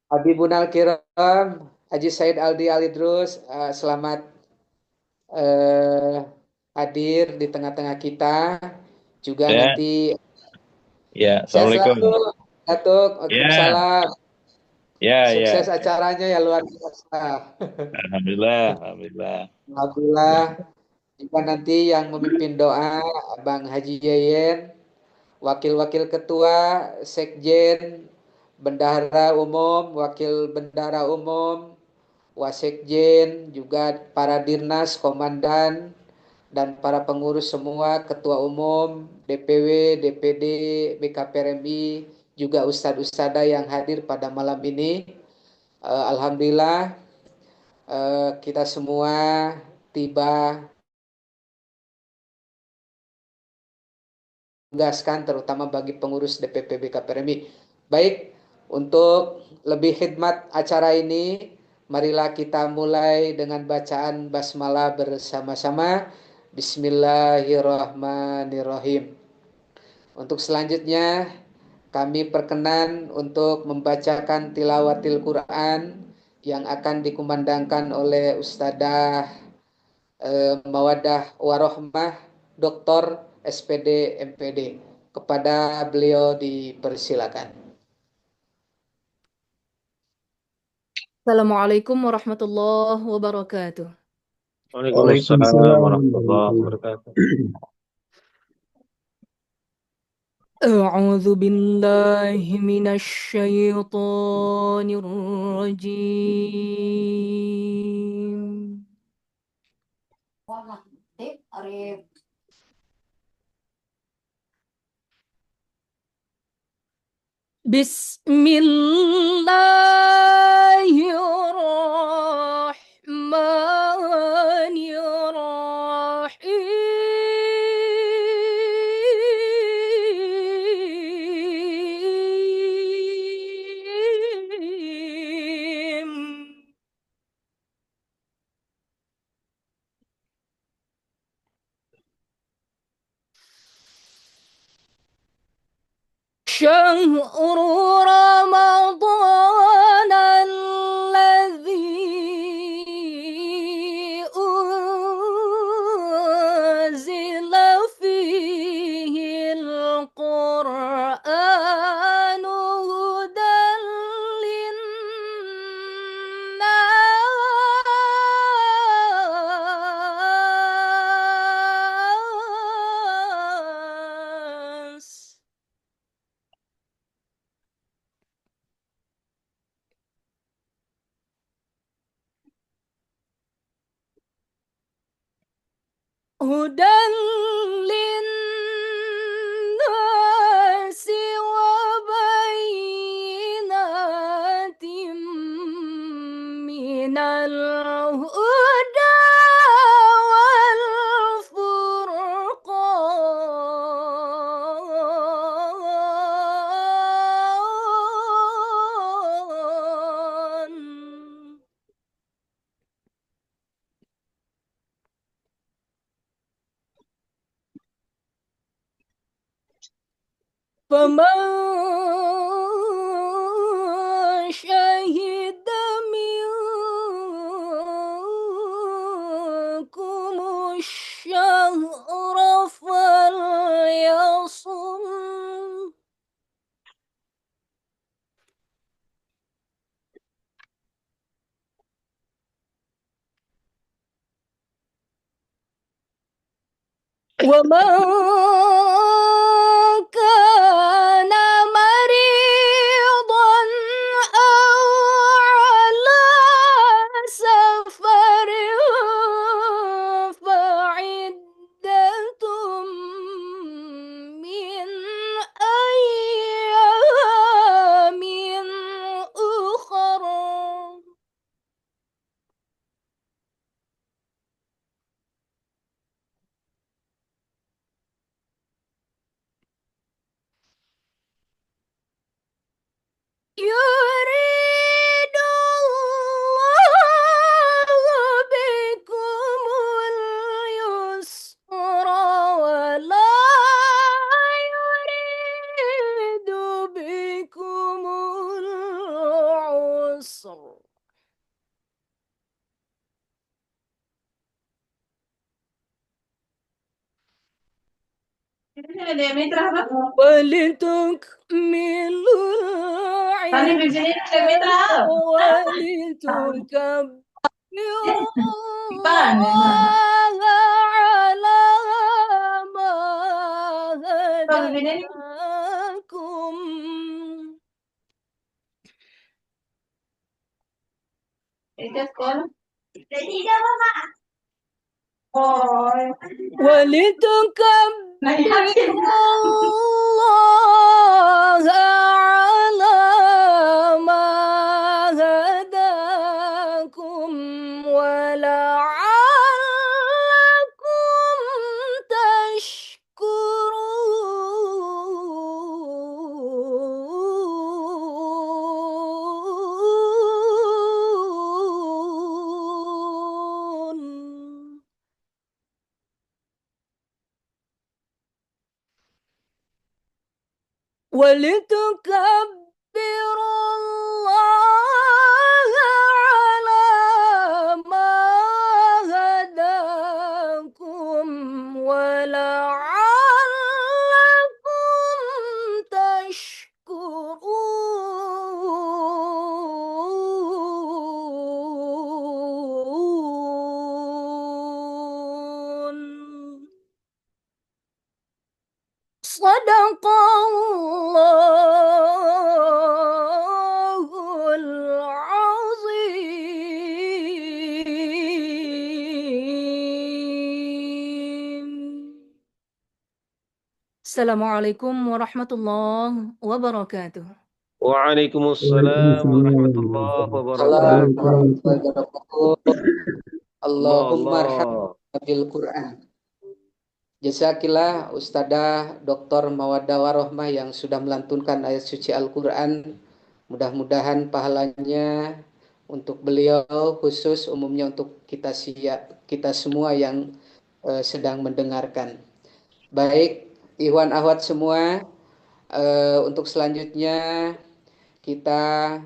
Habibunal Kiram, Haji Said Aldi Alidrus, selamat eh, hadir di tengah-tengah kita. Juga Ya, nanti ya, sehat selalu, Assalamualaikum. Datuk. Ya, Waalaikumsalam. ya, Sukses ya. acaranya ya luar biasa. Alhamdulillah, alhamdulillah. Alhamdulillah. Ya, Juga nanti yang memimpin doa, Bang Haji Yeyen, Wakil-wakil Ketua, Sekjen, Bendahara Umum, Wakil Bendahara Umum, Wasekjen, juga para Dirnas, Komandan, dan para pengurus semua, Ketua Umum, DPW, DPD, BKPRMI, juga Ustadz-Ustadzah yang hadir pada malam ini. Alhamdulillah kita semua tiba menegaskan terutama bagi pengurus DPP BKPRMI. Baik, untuk lebih khidmat acara ini, marilah kita mulai dengan bacaan basmalah bersama-sama. Bismillahirrahmanirrahim. Untuk selanjutnya, kami perkenan untuk membacakan tilawatil Quran yang akan dikumandangkan oleh Ustadzah Mawadah Warohmah Dr. SPD MPD. Kepada beliau dipersilakan. Assalamualaikum warahmatullahi wabarakatuh. Waalaikumsalam Waalaikumsalam warahmatullahi warahmatullahi wabarakatuh. أعوذ بالله من الشيطان الرجيم بسم الله الرحمن الرحيم شهر رمضان الذي أنزل فيه القرآن هدى للناس هدى للناس وبينات من الهدى والفرقان فمن شهد منكم الشهر فليصم ومن كان مريضا أو على سفر فعدة من أيام أخر والعصر ولتكملوا العدة ولتكبروا الله على ما هداكم ولتكبروا الله على ما هداكم ولعلكم تشكرون ولتكبروا الله على ما هداكم ولعلكم تشكرون صدق الله العظيم. Assalamualaikum warahmatullahi wabarakatuh. Waalaikumsalam warahmatullahi Salam wabarakatuh. warahmatullahi wabarakatuh. Allahumma Allah. arhamna bil Quran. Jazakillah Ustadzah Dr. Mawaddah Warohmah yang sudah melantunkan ayat suci Al-Quran. Mudah-mudahan pahalanya untuk beliau khusus, umumnya untuk kita semua yang sedang mendengarkan. Baik, ikhwan akhwat semua, untuk selanjutnya kita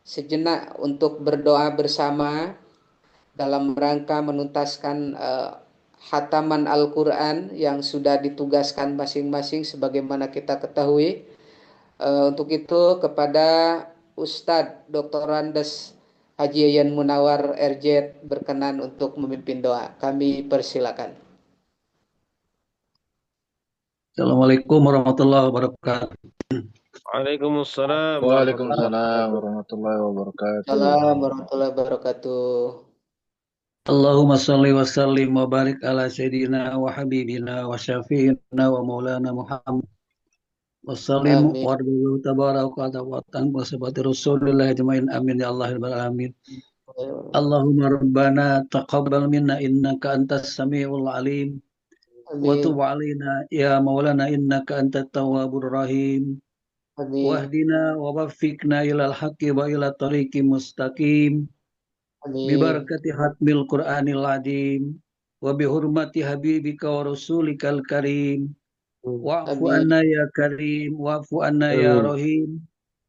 sejenak untuk berdoa bersama dalam rangka menuntaskan khataman Al-Quran yang sudah ditugaskan masing-masing sebagaimana kita ketahui. Untuk itu kepada Ustadz Dr. Andes Haji Yayan Munawar RJ berkenan untuk memimpin doa. Kami persilakan. Assalamualaikum warahmatullahi wabarakatuh. Waalaikumsalam Waalaikumsalam warahmatullahi wabarakatuh. Assalamualaikum warahmatullahi wabarakatuh. Allahumma salli wa sallim wa barik ala sayyidina wa habibina wa syafi'ina wa maulana Muhammad wa sallim Amin. wa radhiyallahu tabaraka wa ta'ala wa sabati rasulillah ajmain amin ya Allah rabbal alamin. Allahumma rabbana taqabbal minna innaka antas samiul alim wa tub Amin. alaina ya maulana innaka antat tawwabur rahim. Amin. Wahdina wa waffiqna ilal haqqi wa ila tariqi mustaqim. Amin. Bibarakati hatmil Qur'anil Azim wa bihurmati habibika wa rasulikal karim wa'fu Amin. anna ya karim wa'fu anna ya Amin. rahim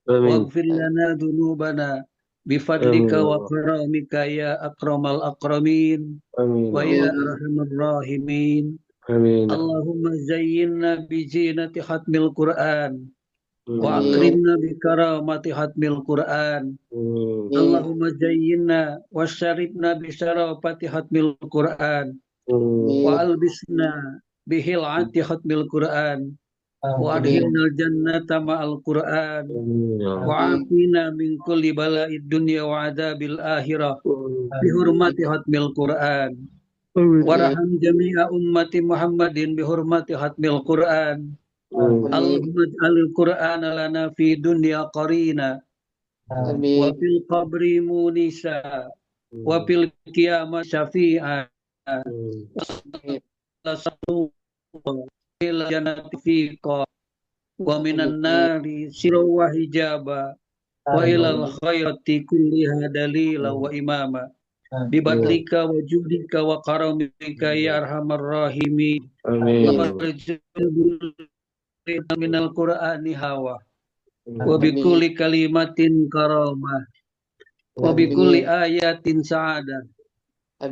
Amin. waghfir lana dhunubana bifadlika wa karamika ya akramal akramin Amin. wa ya Amin. arhamar rahimin. Amin. Allahumma zayyinna bi zinati hatmil Qur'an wa Amin. akrimna bi karamati hatmil Qur'an. Amin. Allahumma zayyinna wa syaribna bi syarafati hatmil Qur'an wa albisna bihil'ati hatmil Qur'an wa adhilna jannata ma'al Qur'an wa afina min kulli bala'id dunya wa adabil akhirah bihurmati hatmil Qur'an warham jami'a ummati Muhammadin bihurmati hatmil Qur'an. Allahumma ij'alil Qur'ana lana fi dunya qarina wa Amin. fil qabri munisa wa fil qiyamah syafi'a ila jannati fiqa wa minan nari sirra wa hijaba wa ilal khairati kulliha dalila wa imama bibadlika wa judika wa karamika ya arhamar rahimin. Amin. Minal Qur'ani hawa wa bikulli kalimatin karamah wa bi kulli Amin. ayatin sa'adah,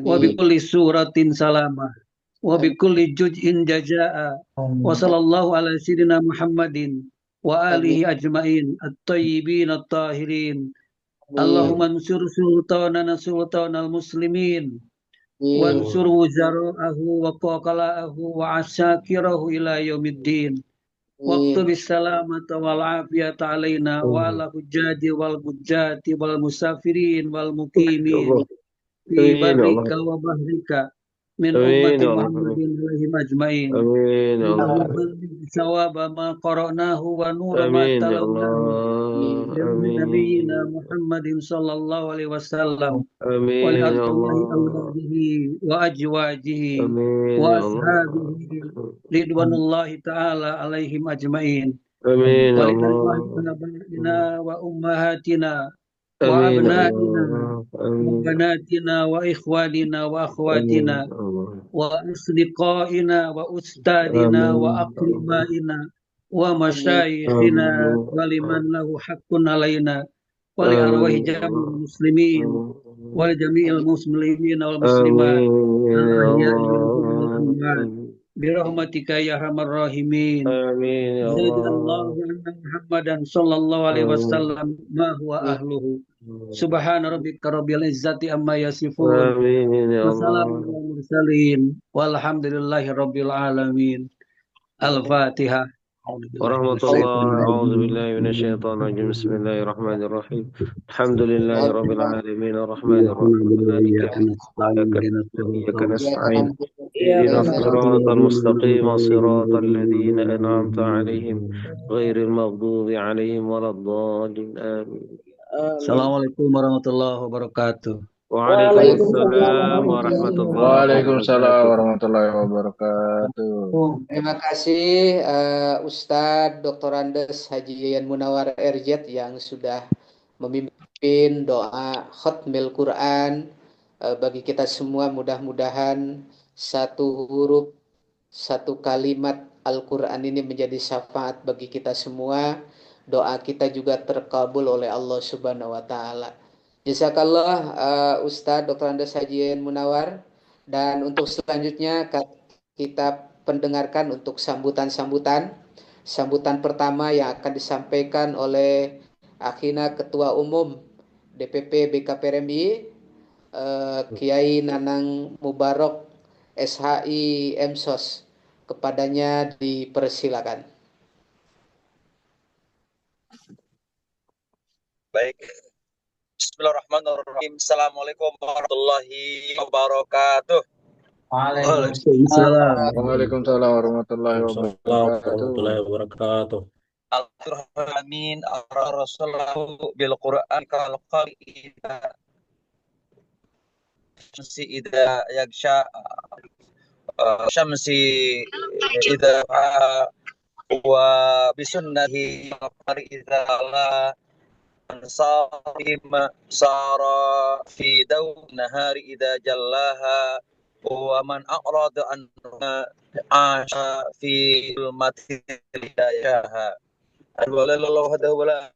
wa Amin. bi kulli suratin salamah, wa bi kulli juz'in jazaa'a. Wa sallallahu ala sayyidina Muhammadin wa alihi Amin. ajmain at-tayyibin at-tahirin. Amin. Allahumma ansur sultanana sultanal muslimin Amin. wansur wuzara'ahu wa qaqala'ahu wa asyakirahu ila yaumiddin. Waktu Amin. bisalamata wal afiyata alaina wa ala hujjati wal hujjati wal musafirin wal Ya muqimin Allah. fi Amin ya Allah. barrika wa bahrika min Amin ummati ya Allah. Muhammadin alaihim ajmain. Amin ya Allah. Allahumma balligh sawaba ma qara'nahu wa nura ma Amin ya talawnahu Allah. bi nabiyyina Amin. Muhammadin sallallahu alaihi wasallam wa Amin li ya arwahi Allah. awladihi wa ajwajihi Amin wa ya Allah. ashabihi ridwanullahi ta'ala alaihim ajmain. Amin ya Wa li Allah. arwahina abaina wa ummahatina wa Amin ya abnaina Allah. wa Amin. banatina wa ikhwanina wa Amin akhwatina ya Allah. wa asdiqaina wa ustadina wa Amin. aqribaina wa Amin. masyayikhina Amin. wa liman lahu haqqun alaina wa li arwahi Amin ya jami'il Allah. muslimin wa li jami'il Amin. muslimin wal muslimat Amin ya al-ahya'i minhum wal Allah. amwat birahmatika ya arhamar rahimin. Amin ya Jazallahu Allah. anna Muhammadan sallallahu alaihi Amin. wasallam ma huwa ahluhu. Subhana rabbika rabbil izzati amma yasifun. Amin ya Wassalamu Allah. ala mursalin. Walhamdulillahi rabbil alamin. Al-Fatihah. Warahmatullahi a'udzu billahi minasyaitonir rajim. Bismillahirrahmanirrahim. Alhamdulillahi rabbil alamin arrahmanir rahim maliki yaumiddin iyyaka nasta'in ihdinas siratal mustaqim siratal ladzina an'amta 'alaihim ghairil maghdubi 'alaihim waladdallin amin. Assalamualaikum warahmatullahi wabarakatuh. Waalaikumsalam warahmatullahi Waalaikumsalam wabarakatuh. warahmatullahi wabarakatuh. Terima kasih Ustadz Dr. Andes Haji Yayan Munawar RZ yang sudah memimpin doa khatmil Quran bagi kita semua. Mudah-mudahan satu huruf, satu kalimat Al-Quran ini menjadi syafaat bagi kita semua. Doa kita juga terkabul oleh Allah Subhanahu wa Ta'ala. Jazakallah Ustadz Dr. Andes Haji Yayan Munawar. Dan untuk selanjutnya kita pendengarkan untuk sambutan-sambutan. Sambutan pertama yang akan disampaikan oleh Akhina Ketua Umum DPP BKPRMI Kiai Nanang Mubarok SHI MSOS. Kepadanya dipersilakan. Baik. Bismillahirrahmanirrahim. Assalamualaikum warahmatullahi wabarakatuh. Waalaikumsalam. Waalaikumsalam warahmatullahi wabarakatuh. Alhamdulillahirrahmanirrahim. Ar-Rasulullahu bil Qur'an kal qa'ida syamsi idza yagsha syamsi idza wa bisunnahi qari idza la ansarima sara fi daw nahari idza jallaha wa man a'rada an asha fi zulmati hidayaha alwalallahu hada wala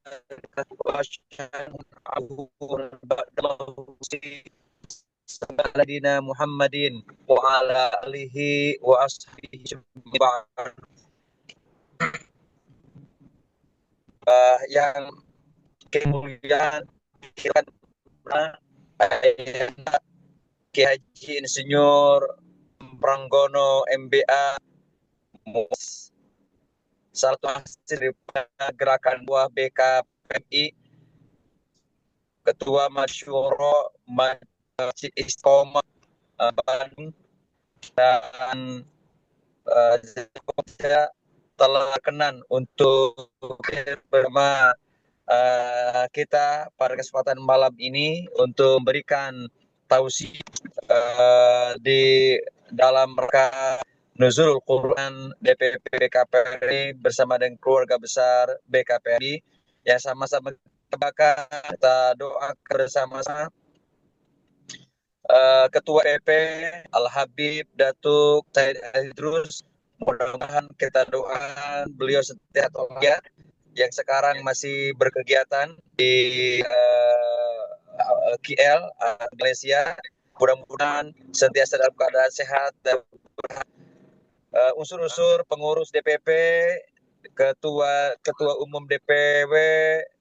Sayyidina Muhammadin wa ala alihi wa ashabihi yang kemudian kita Ki Haji Insinyur Pranggono MBA salah satu hasil gerakan buah BKPMI, Ketua Masyuro Masjid Istiqomah Bandung, dan telah berkenan untuk bersama kita pada kesempatan malam ini untuk memberikan tausiah di dalam rangka Nuzulul Quran DPP BKPRI bersama dengan keluarga besar BKPRI yang sama-sama kita doa bersama-sama Ketua EP Al-Habib Datuk Said Idrus, mudah-mudahan kita doakan beliau sehat walafiat yang sekarang masih berkegiatan di KL Malaysia. Mudah-mudahan sentiasa dalam keadaan sehat dan unsur-unsur pengurus DPP, ketua umum DPW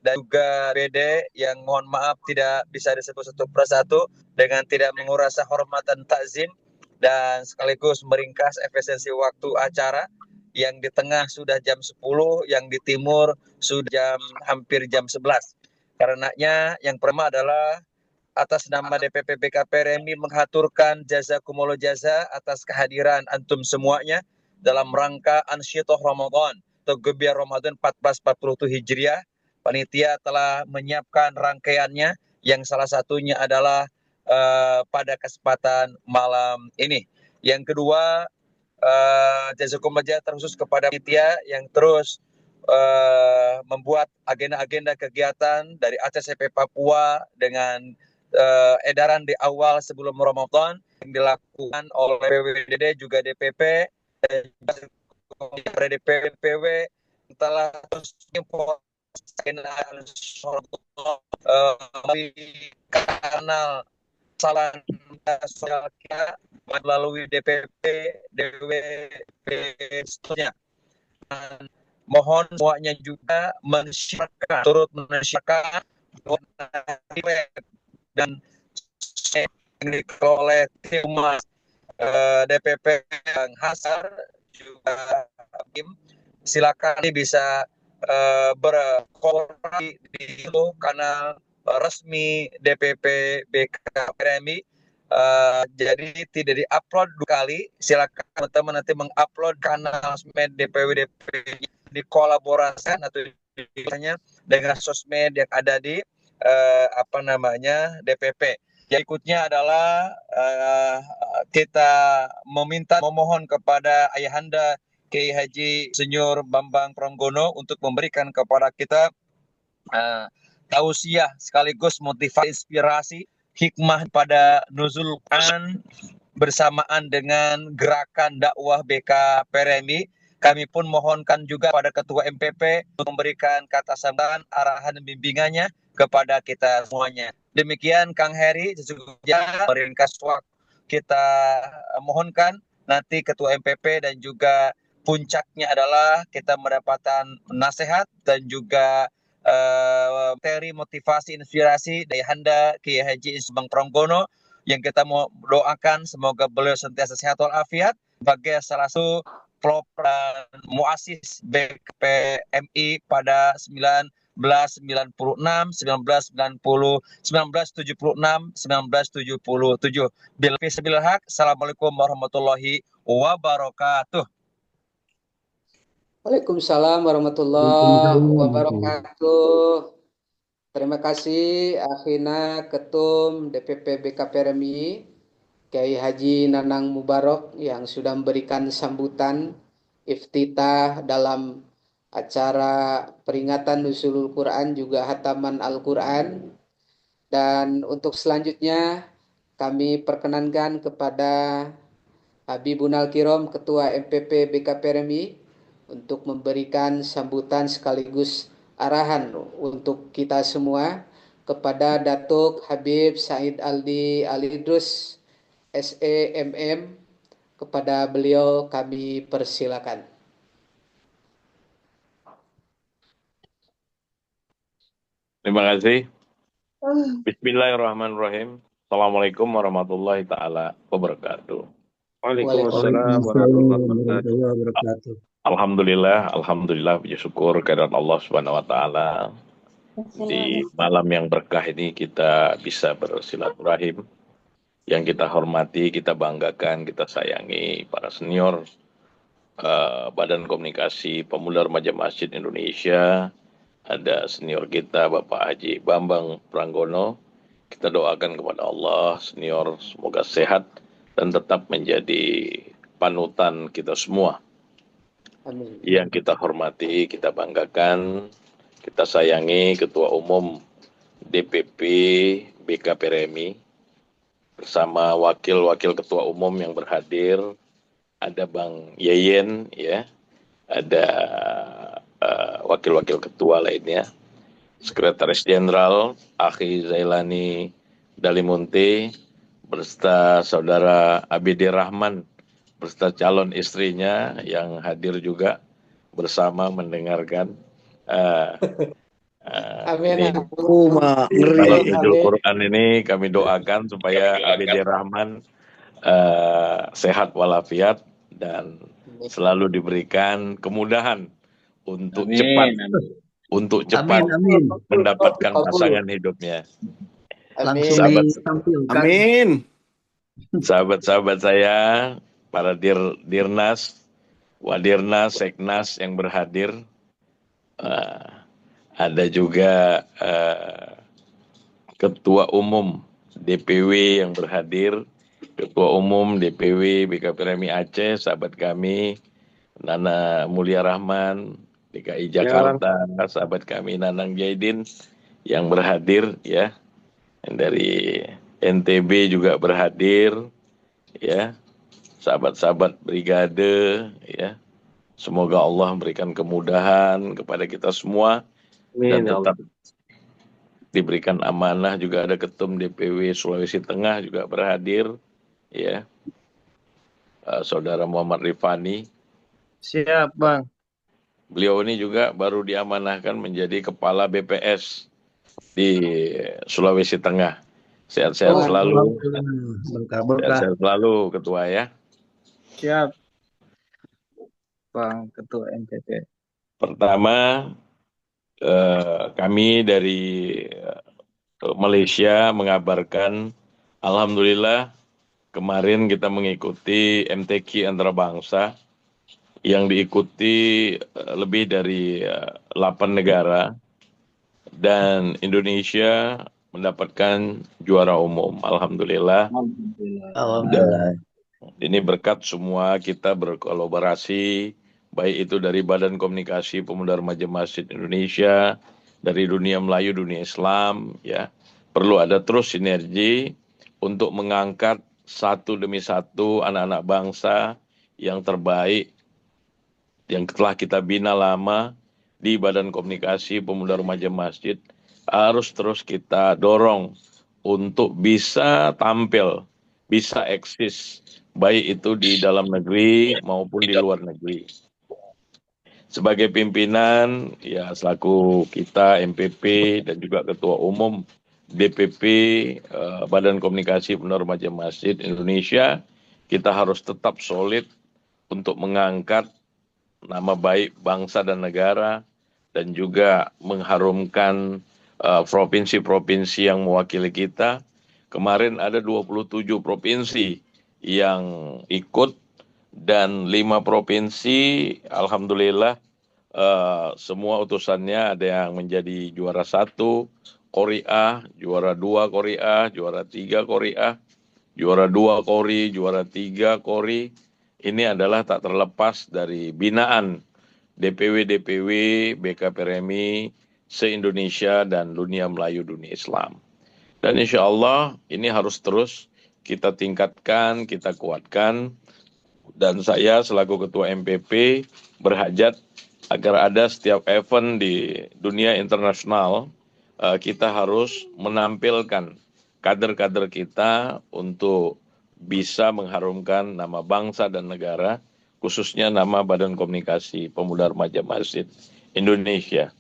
dan juga BD yang mohon maaf tidak bisa disebut satu persatu dengan tidak menguras hormat dan takzim, dan sekaligus meringkas efisiensi waktu acara yang di tengah sudah jam 10, yang di timur sudah hampir jam 11. Karenanya yang pertama adalah atas nama DPP BKPRMI menghaturkan jazakumullah jaza atas kehadiran antum semuanya dalam rangka Ansyitoh Ramadan atau Gebiar Ramadan 1447 Hijriah. Panitia telah menyiapkan rangkaiannya yang salah satunya adalah pada kesempatan malam ini. Yang kedua, jazakumullah jaza terkhusus kepada panitia yang terus membuat agenda-agenda kegiatan dari ACCP Papua dengan edaran di awal sebelum Ramadan yang dilakukan oleh PWDD juga DPP dan DPW telah terus kanal salam sosial melalui DPP, DWP seterusnya. Mohon semuanya juga turut mensyarkan dan yang dikelola oleh tim Humas DPP yang Hasar juga tim, silakan bisa berkolaborasi di kanal resmi DPP BKPRMI. Jadi tidak diupload 2 kali. Silakan teman-teman nanti mengupload kanal sosmed DPW dikolaborasikan atau dengan sosmed yang ada di DPP. Yang ikutnya adalah kita memohon kepada Ayahanda Kiai Haji Senior Bambang Pranggono untuk memberikan kepada kita tausiah sekaligus motivasi inspirasi hikmah pada nuzul Quran bersamaan dengan gerakan dakwah BKPRMI. Kami pun mohonkan juga pada Ketua MPP untuk memberikan kata sambutan, arahan dan bimbingannya kepada kita semuanya. Demikian Kang Heri, sesungguhnya meringkas waktu kita mohonkan nanti Ketua MPP dan juga puncaknya adalah kita mendapatkan nasihat dan juga materi motivasi inspirasi dari Handa Kiai Haji Bambang Pranggono yang kita mau doakan semoga beliau sentiasa sehat walafiat sebagai salah satu program muasis BKPMI pada 1996, 1976, 1977. Bil haq. Assalamualaikum warahmatullahi wabarakatuh. Waalaikumsalam warahmatullahi wabarakatuh. Terima kasih Akhina Ketum DPP BKPRMI Kiai Haji Nanang Mubarak yang sudah memberikan sambutan iftitah dalam acara peringatan Nuzulul Quran juga hataman Al-Quran. Dan untuk selanjutnya kami perkenankan kepada Habibun Al-Kiram Ketua MPP BKPRMI untuk memberikan sambutan sekaligus arahan untuk kita semua kepada Datuk Habib Said Aldi Alidrus SEMM. Kepada beliau kami persilakan. Terima kasih. Bismillahirrahmanirrahim. Assalamualaikum warahmatullahi ta'ala wabarakatuh. Waalaikumsalam warahmatullahi wabarakatuh. Alhamdulillah, puji syukur kehadirat Allah Subhanahu wa taala. Di malam yang berkah ini kita bisa bersilaturahim. Yang kita hormati, kita banggakan, kita sayangi para senior Badan Komunikasi Pemuda Remaja Masjid Indonesia. Ada senior kita Bapak Haji Bambang Pranggono. Kita doakan kepada Allah senior semoga sehat dan tetap menjadi panutan kita semua. Amin. Yang kita hormati, kita banggakan, kita sayangi Ketua Umum DPP BKPRMI bersama wakil-wakil Ketua Umum yang berhadir. Ada Bang Yeyen, ya, ada wakil-wakil ketua lainnya, Sekretaris Jenderal Akhi Zailani Dalimunte beserta saudara Abidi Rahman beserta calon istrinya yang hadir juga bersama mendengarkan Amin. ini malam Idul Quran ini kami doakan supaya Abidi Rahman sehat walafiat dan selalu diberikan kemudahan untuk cepat mendapatkan pasangan hidupnya. Langsung ditampilkan. Amin. Sahabat-sahabat saya, para Dirnas, Wadirnas, Seknas yang berhadir, ada juga Ketua Umum DPW yang berhadir, Ketua Umum DPW BKPRMI Aceh, sahabat kami, Nana Mulia Rahman, DKI Jakarta, sahabat kami Nanang Jaidin yang berhadir, ya, yang dari NTB juga berhadir, ya, sahabat-sahabat brigade, ya, semoga Allah memberikan kemudahan kepada kita semua dan tetap diberikan amanah. Juga ada Ketum DPW Sulawesi Tengah juga berhadir, ya, saudara Muhammad Rifani. Siap, Bang. Beliau ini juga baru diamanahkan menjadi Kepala BPS di Sulawesi Tengah. Sehat-sehat selalu. Sehat-sehat selalu, Ketua, ya. Siap, Bang Ketua MPP. Pertama, kami dari Malaysia mengabarkan, alhamdulillah kemarin kita mengikuti MTQ antarabangsa yang diikuti lebih dari 8 negara, dan Indonesia mendapatkan juara umum. Alhamdulillah. Dan ini berkat semua kita berkolaborasi, baik itu dari Badan Komunikasi Pemuda Remaja Masjid Indonesia, dari dunia Melayu, dunia Islam, ya. Perlu ada terus sinergi untuk mengangkat satu demi satu anak-anak bangsa yang terbaik yang telah kita bina lama di Badan Komunikasi Pemuda Remaja Masjid, harus terus kita dorong untuk bisa tampil, bisa eksis, baik itu di dalam negeri maupun di luar negeri. Sebagai pimpinan, ya, selaku kita MPP dan juga Ketua Umum DPP Badan Komunikasi Pemuda Remaja Masjid Indonesia, kita harus tetap solid untuk mengangkat nama baik bangsa dan negara, dan juga mengharumkan provinsi-provinsi yang mewakili kita. Kemarin ada 27 provinsi yang ikut, dan 5 provinsi, alhamdulillah, semua utusannya ada yang menjadi juara 1 Korea, juara 2 Korea, juara 3 Korea, juara 2 Kori, juara 3 Kori. Ini adalah tak terlepas dari binaan DPW-DPW BKPRMI se-Indonesia dan dunia Melayu, dunia Islam. Dan insya Allah ini harus terus kita tingkatkan, kita kuatkan. Dan saya selaku Ketua MPP berhajat agar ada setiap event di dunia internasional, kita harus menampilkan kader-kader kita untuk bisa mengharumkan nama bangsa dan negara, khususnya nama Badan Komunikasi Pemuda Remaja Masjid Indonesia.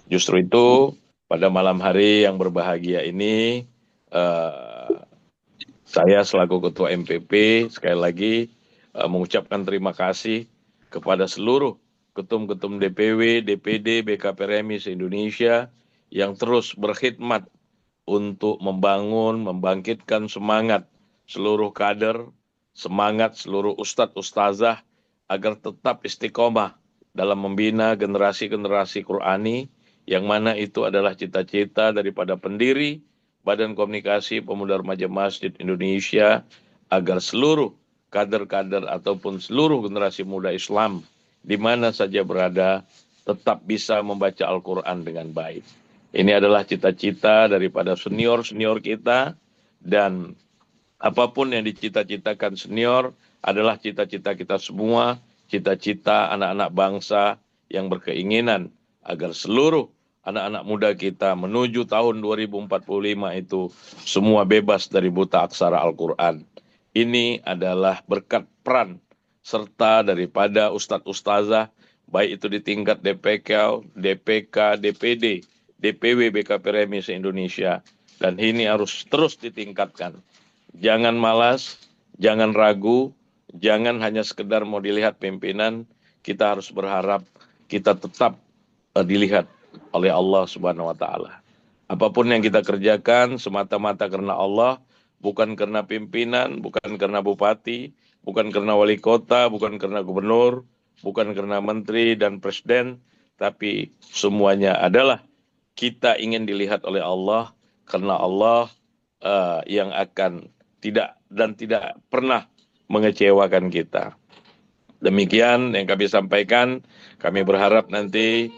Justru itu, pada malam hari yang berbahagia ini, saya selaku Ketua MPP sekali lagi mengucapkan terima kasih kepada seluruh ketum-ketum DPW, DPD, BKPRMI se-Indonesia yang terus berkhidmat untuk membangun, membangkitkan semangat seluruh kader, semangat seluruh ustadz ustazah agar tetap istiqomah dalam membina generasi-generasi Qurani, yang mana itu adalah cita-cita daripada pendiri Badan Komunikasi Pemuda Remaja Masjid Indonesia, agar seluruh kader-kader ataupun seluruh generasi muda Islam di mana saja berada tetap bisa membaca Al-Quran dengan baik. Ini adalah cita-cita daripada senior-senior kita, dan apapun yang dicita-citakan senior adalah cita-cita kita semua, cita-cita anak-anak bangsa yang berkeinginan agar seluruh anak-anak muda kita menuju tahun 2045 itu semua bebas dari buta aksara Al-Quran. Ini adalah berkat peran serta daripada Ustadz Ustazah, baik itu di tingkat DPK, DPK, DPD, DPW BKPRMI se-Indonesia. Dan ini harus terus ditingkatkan. Jangan malas, jangan ragu, jangan hanya sekedar mau dilihat pimpinan, kita harus berharap kita tetap dilihat oleh Allah Subhanahu wa taala. Apapun yang kita kerjakan semata-mata karena Allah, bukan karena pimpinan, bukan karena bupati, bukan karena wali kota, bukan karena gubernur, bukan karena menteri dan presiden, tapi semuanya adalah kita ingin dilihat oleh Allah karena Allah yang akan tidak pernah mengecewakan kita. Demikian yang kami sampaikan. Kami berharap nanti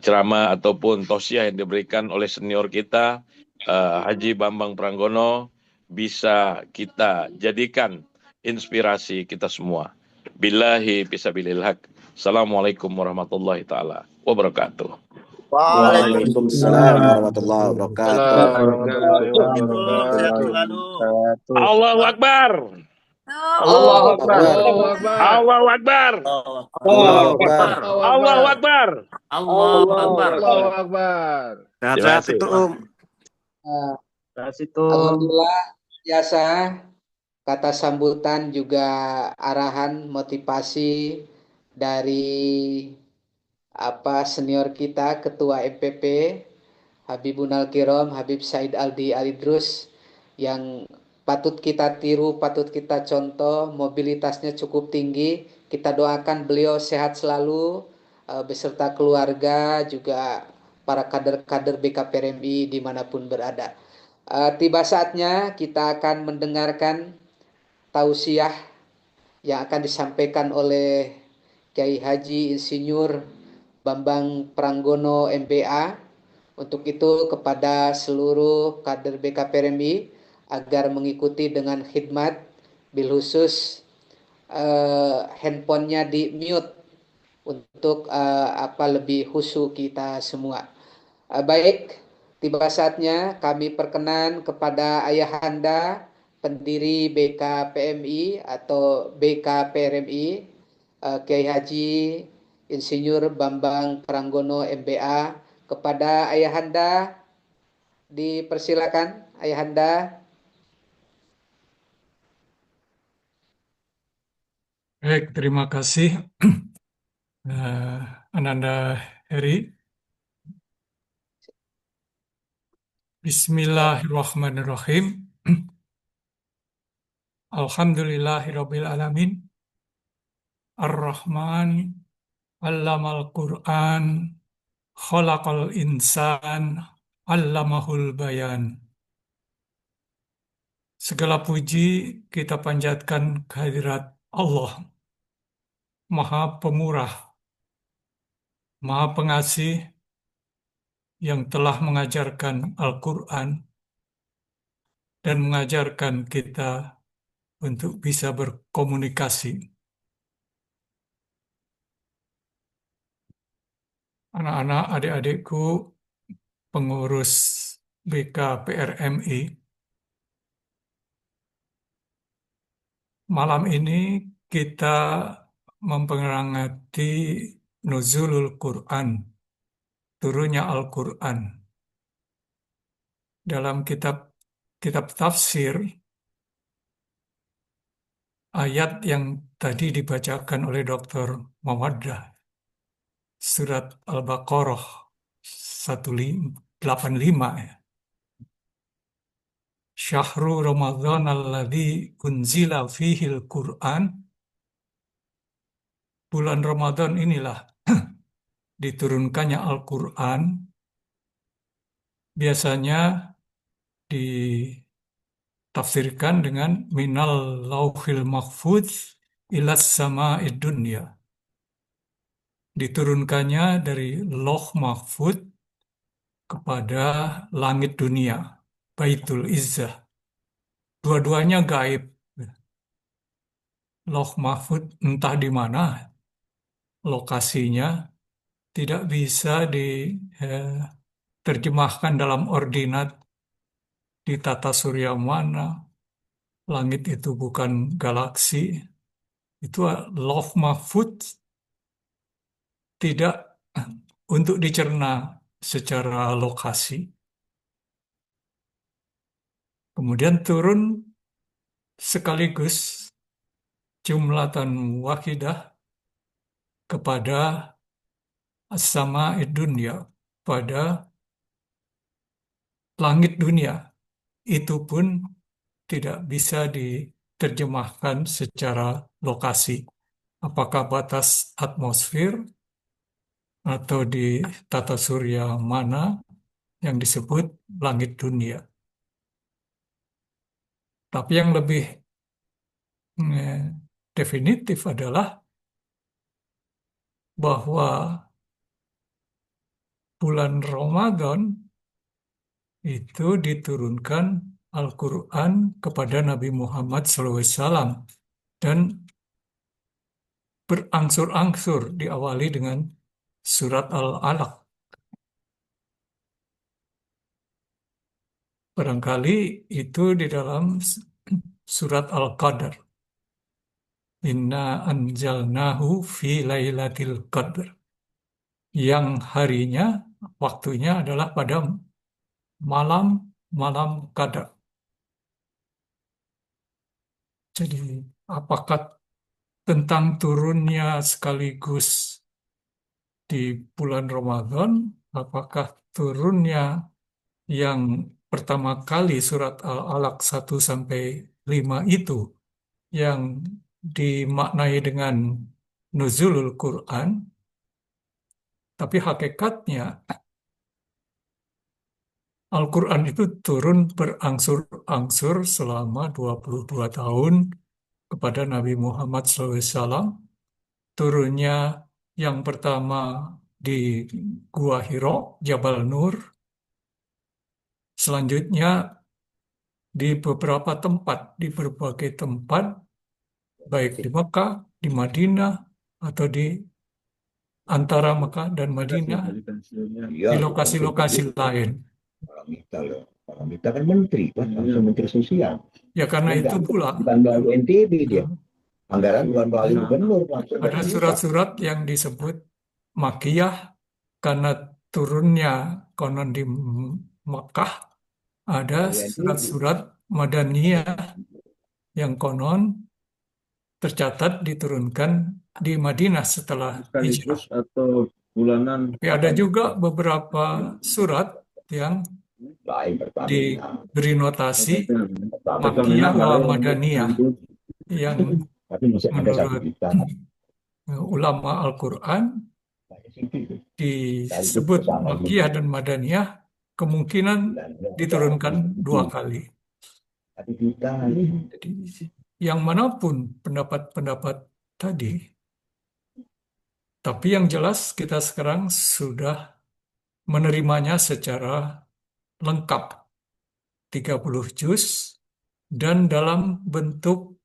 ceramah ataupun tausiah yang diberikan oleh senior kita, Haji Bambang Pranggono, bisa kita jadikan inspirasi kita semua. Billahi fisabilil haq. Assalamualaikum warahmatullahi taala wabarakatuh. Waalaikumsalam warahmatullahi wabarakatuh. Allahu Akbar. Allahu Akbar. Allahu Akbar. Allahu Akbar. Allahu Akbar. Allahu Akbar. Allahu Akbar. Sehat-sehat itu Alhamdulillah biasa kata sambutan juga arahan motivasi dari senior kita Ketua MPP Habibun Al-Kiram Habib Said Aldi Alidrus yang patut kita tiru, patut kita contoh, mobilitasnya cukup tinggi. Kita doakan beliau sehat selalu beserta keluarga, juga para kader-kader BKPRMI dimanapun berada. Tiba saatnya kita akan mendengarkan tausiah yang akan disampaikan oleh Kiai Haji Insinyur Bambang Pranggono MBA. Untuk itu kepada seluruh kader BKPRMI agar mengikuti dengan khidmat, bil khusus handphonenya di mute untuk lebih khusyuk kita semua. Baik, tiba saatnya kami perkenan kepada ayahanda pendiri BKPMI atau BKPRMI, Kiai Haji Insinyur Bambang Pranggono MBA. Kepada ayahanda dipersilakan, ayahanda. Baik, terima kasih Ananda Heri. Bismillahirrahmanirrahim. Alhamdulillahirabbil alamin. Ar-Rahman, 'allamal Qur'an, khalaqal insan, 'allamahul bayan. Segala puji kita panjatkan kehadirat Allah, Maha Pemurah, Maha Pengasih, yang telah mengajarkan Al-Quran dan mengajarkan kita untuk bisa berkomunikasi. Anak-anak, adik-adikku, pengurus BKPRMI, malam ini kita memperingati Nuzulul Quran, turunnya Al-Quran. Dalam kitab tafsir, ayat yang tadi dibacakan oleh Dr. Mawaddah, surat Al-Baqarah 185 ya. Syahrul Ramadan alladzi unzila fihil Qur'an. Bulan Ramadan inilah diturunkannya Al-Quran. Biasanya ditafsirkan dengan minal lauhil mahfudz ilas sama'id dunya. Diturunkannya dari Lauh Mahfud kepada langit dunia, Baitul Izzah. Dua-duanya gaib. Lauh Mahfud entah di mana lokasinya, tidak bisa diterjemahkan dalam ordinat di tata surya mana. Langit itu bukan galaksi. Itu Lauh Mahfudz tidak untuk dicerna secara lokasi. Kemudian turun sekaligus jumlatan wahidah kepada as-sama'id dunya, pada langit dunia. Itu pun tidak bisa diterjemahkan secara lokasi. Apakah batas atmosfer atau di tata surya mana yang disebut langit dunia. Tapi yang lebih definitif adalah bahwa bulan Ramadan itu diturunkan Al-Quran kepada Nabi Muhammad SAW dan berangsur-angsur diawali dengan surat Al-Alaq. Barangkali itu di dalam surat Al-Qadar. Inna anjalnahu fi lailatul qadr. Yang harinya, waktunya adalah pada malam qadar. Jadi, apakah tentang turunnya sekaligus di bulan Ramadan, apakah turunnya yang pertama kali surat Al-Alaq 1-5 itu yang dimaknai dengan nuzulul Quran, tapi hakikatnya Al-Quran itu turun berangsur-angsur selama 22 tahun kepada Nabi Muhammad SAW. Turunnya yang pertama di Gua Hiro, Jabal Nur. Selanjutnya di beberapa tempat, di berbagai tempat, baik di Mekah, di Madinah, atau di antara Mekah dan Madinah, di lokasi-lokasi lain. Orang kita kan menteri, kan langsung menteri sosial. Ya karena Dia itu pula bukan baru NTB dia. Anggaran bukan melalui gubernur. langsung ada dari pusat. surat-surat yang disebut Makkiyah karena turunnya konon di Mekah. Ada surat-surat Madaniyah yang konon tercatat diturunkan di Madinah setelah hijrah. Sekaligus atau bulanan. Tapi ada juga beberapa surat yang Lain pertama. diberi notasi Makkiyah wa Madaniyah yang Tapi masih ada 1 menurut juta. ulama Al-Quran disebut Makkiyah dan Madaniyah kemungkinan diturunkan 2 kali. 1 juta. Jadi yang manapun pendapat-pendapat tadi, tapi yang jelas kita sekarang sudah menerimanya secara lengkap, 30 juz dan dalam bentuk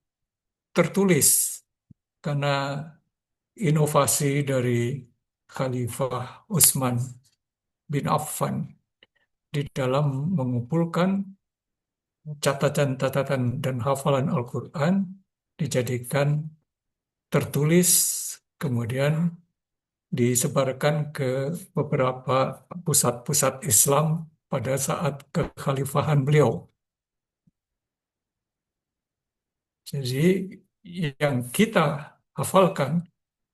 tertulis, karena inovasi dari Khalifah Utsman bin Affan di dalam mengumpulkan catatan-catatan dan hafalan Al-Quran dijadikan tertulis, kemudian disebarkan ke beberapa pusat-pusat Islam pada saat kekhalifahan beliau. Jadi yang kita hafalkan,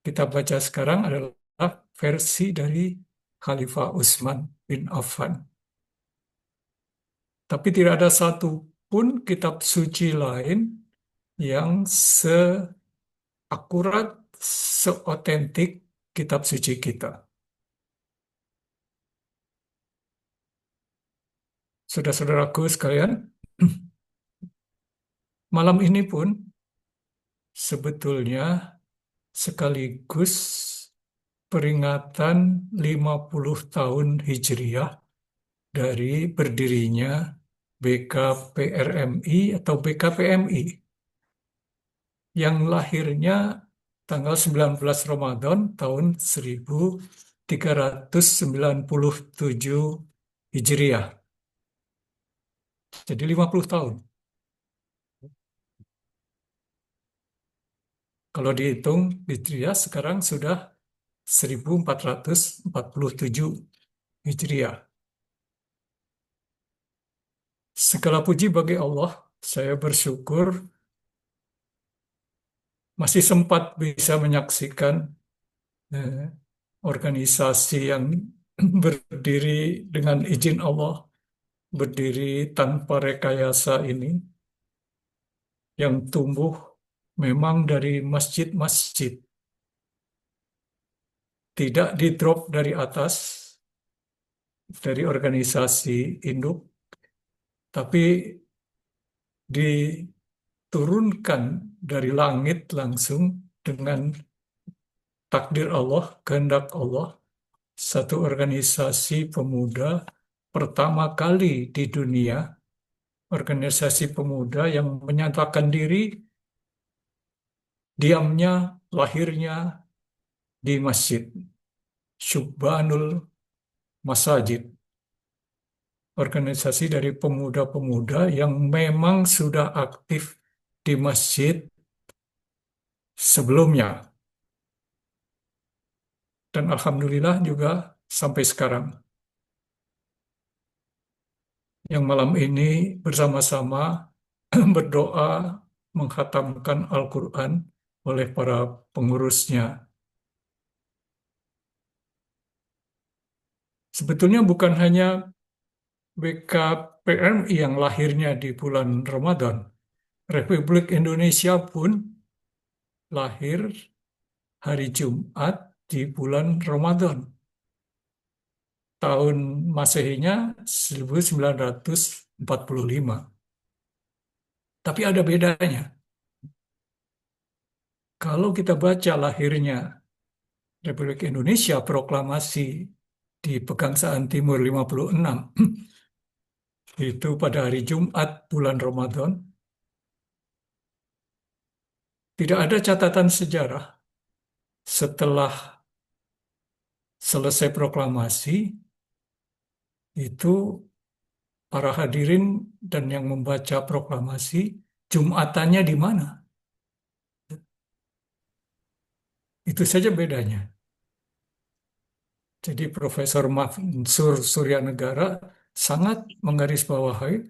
kita baca sekarang adalah versi dari Khalifah Utsman bin Affan. Tapi tidak ada satu pun kitab suci lain yang seakurat, seotentik kitab suci kita. Saudara-saudaraku sekalian, malam ini pun sebetulnya sekaligus peringatan 50 tahun Hijriah dari berdirinya BKPRMI atau BKPMI yang lahirnya tanggal 19 Ramadan tahun 1444 1397 Hijriah. Jadi 50 tahun. Kalau dihitung Hijriah sekarang sudah 1447 Hijriah. Segala puji bagi Allah, saya bersyukur masih sempat bisa menyaksikan organisasi yang berdiri dengan izin Allah, berdiri tanpa rekayasa ini, yang tumbuh memang dari masjid-masjid, tidak di-drop dari atas, dari organisasi induk, tapi diturunkan dari langit langsung dengan takdir Allah, kehendak Allah, satu organisasi pemuda pertama kali di dunia, organisasi pemuda yang menyatakan diri, diamnya, lahirnya di masjid, Syubbanul Masajid, organisasi dari pemuda-pemuda yang memang sudah aktif di masjid sebelumnya. Dan alhamdulillah juga sampai sekarang. Yang malam ini bersama-sama berdoa menghatamkan Al-Quran oleh para pengurusnya. Sebetulnya bukan hanya BKPMI yang lahirnya di bulan Ramadan. Republik Indonesia pun lahir hari Jumat di bulan Ramadan. Tahun Masehinya 1945. Tapi ada bedanya. Kalau kita baca lahirnya Republik Indonesia, proklamasi di Pegangsaan Timur 56, itu pada hari Jumat bulan Ramadan, tidak ada catatan sejarah setelah selesai proklamasi, itu para hadirin dan yang membaca proklamasi, Jumatannya di mana? Itu saja bedanya. Jadi Profesor Mansur Suryanegara sangat menggarisbawahi